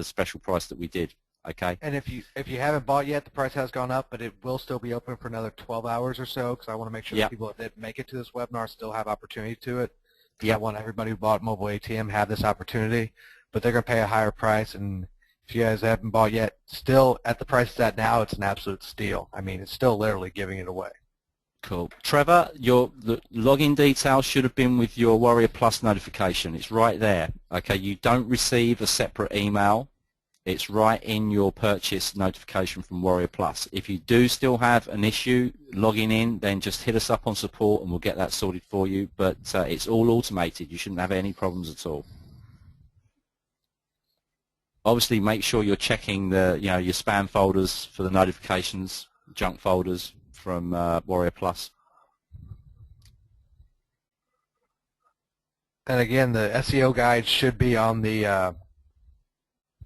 special price that we did. Okay. And if you haven't bought yet, the price has gone up, but it will still be open for another 12 hours or so, because I want to make sure that people that didn't make it to this webinar still have opportunity to it. I want everybody who bought mobile ATM have this opportunity, but they're going to pay a higher price. And if you guys haven't bought yet, still at the price it's at now, it's an absolute steal. I mean, it's still literally giving it away. Cool. Trevor, the login details should have been with your Warrior Plus notification. It's right there. Okay, you don't receive a separate email. It's right in your purchase notification from Warrior Plus. If you do still have an issue logging in, then just hit us up on support and we'll get that sorted for you. But it's all automated. You shouldn't have any problems at all. Obviously, make sure you're checking your spam folders for the notifications, junk folders from Warrior Plus. And again, the SEO guide should be on the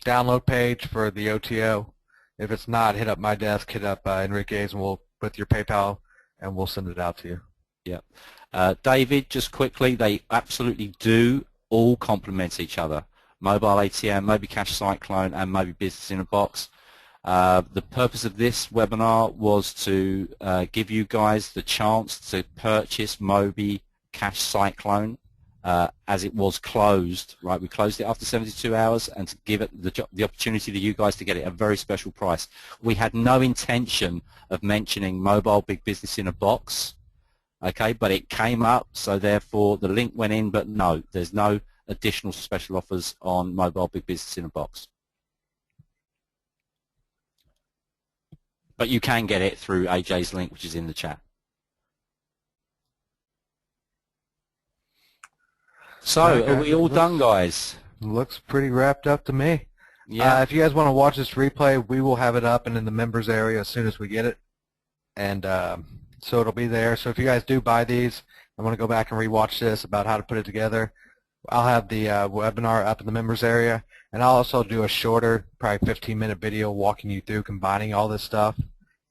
download page for the OTO. If it's not, hit up my desk, hit up Enrique's, and we'll with your PayPal, and we'll send it out to you. Yeah. David, just quickly, they absolutely do all complement each other. Mobile ATM, Mobicash Cyclone, and Mobi Business in a Box. The purpose of this webinar was to give you guys the chance to purchase Mobicash Cyclone as it was closed. Right, we closed it after 72 hours, and to give it the opportunity to you guys to get it at a very special price. We had no intention of mentioning Mobile Big Business in a Box, okay, but it came up, so therefore the link went in. But no, there's no additional special offers on Mobile Big Business in a Box. But you can get it through AJ's link, which is in the chat. So, are we all done, guys? Looks pretty wrapped up to me. Yeah. If you guys want to watch this replay, we will have it up and in the members area as soon as we get it. And so it'll be there. So if you guys do buy these, I want to go back and rewatch this about how to put it together. I'll have the webinar up in the members area, and I'll also do a shorter, probably 15-minute video walking you through combining all this stuff,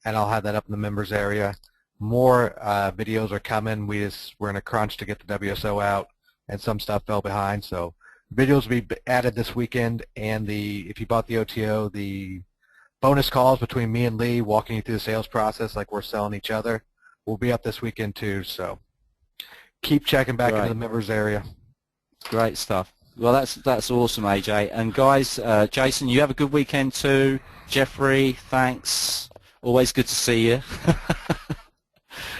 and I'll have that up in the members area. More videos are coming. We're in a crunch to get the WSO out, and some stuff fell behind. So videos will be added this weekend, and if you bought the OTO, the bonus calls between me and Lee walking you through the sales process like we're selling each other will be up this weekend too. So keep checking back into the members area. Great stuff. Well, that's awesome, AJ. And guys, Jason, you have a good weekend too. Jeffrey, thanks. Always good to see you.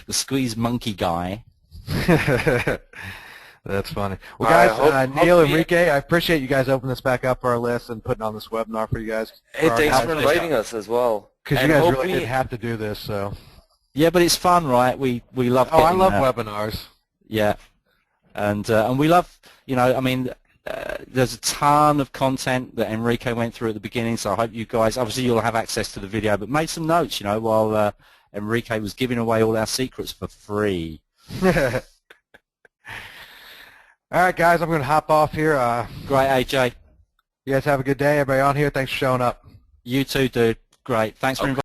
The Squeeze Monkey guy. That's funny. Well, guys, Neil, Enrique, I appreciate you guys opening this back up for our list and putting on this webinar for you guys. Hey, thanks for inviting us as well. Because you guys really didn't have to do this, so. Yeah, but it's fun, right? We love. Oh, I love webinars. Yeah, and we love, I mean, there's a ton of content that Enrique went through at the beginning, so I hope you guys, obviously you'll have access to the video, but make some notes, while Enrique was giving away all our secrets for free. All right, guys, I'm going to hop off here. Great, AJ. You guys have a good day. Everybody on here, thanks for showing up. You too, dude. Great. Thanks for inviting.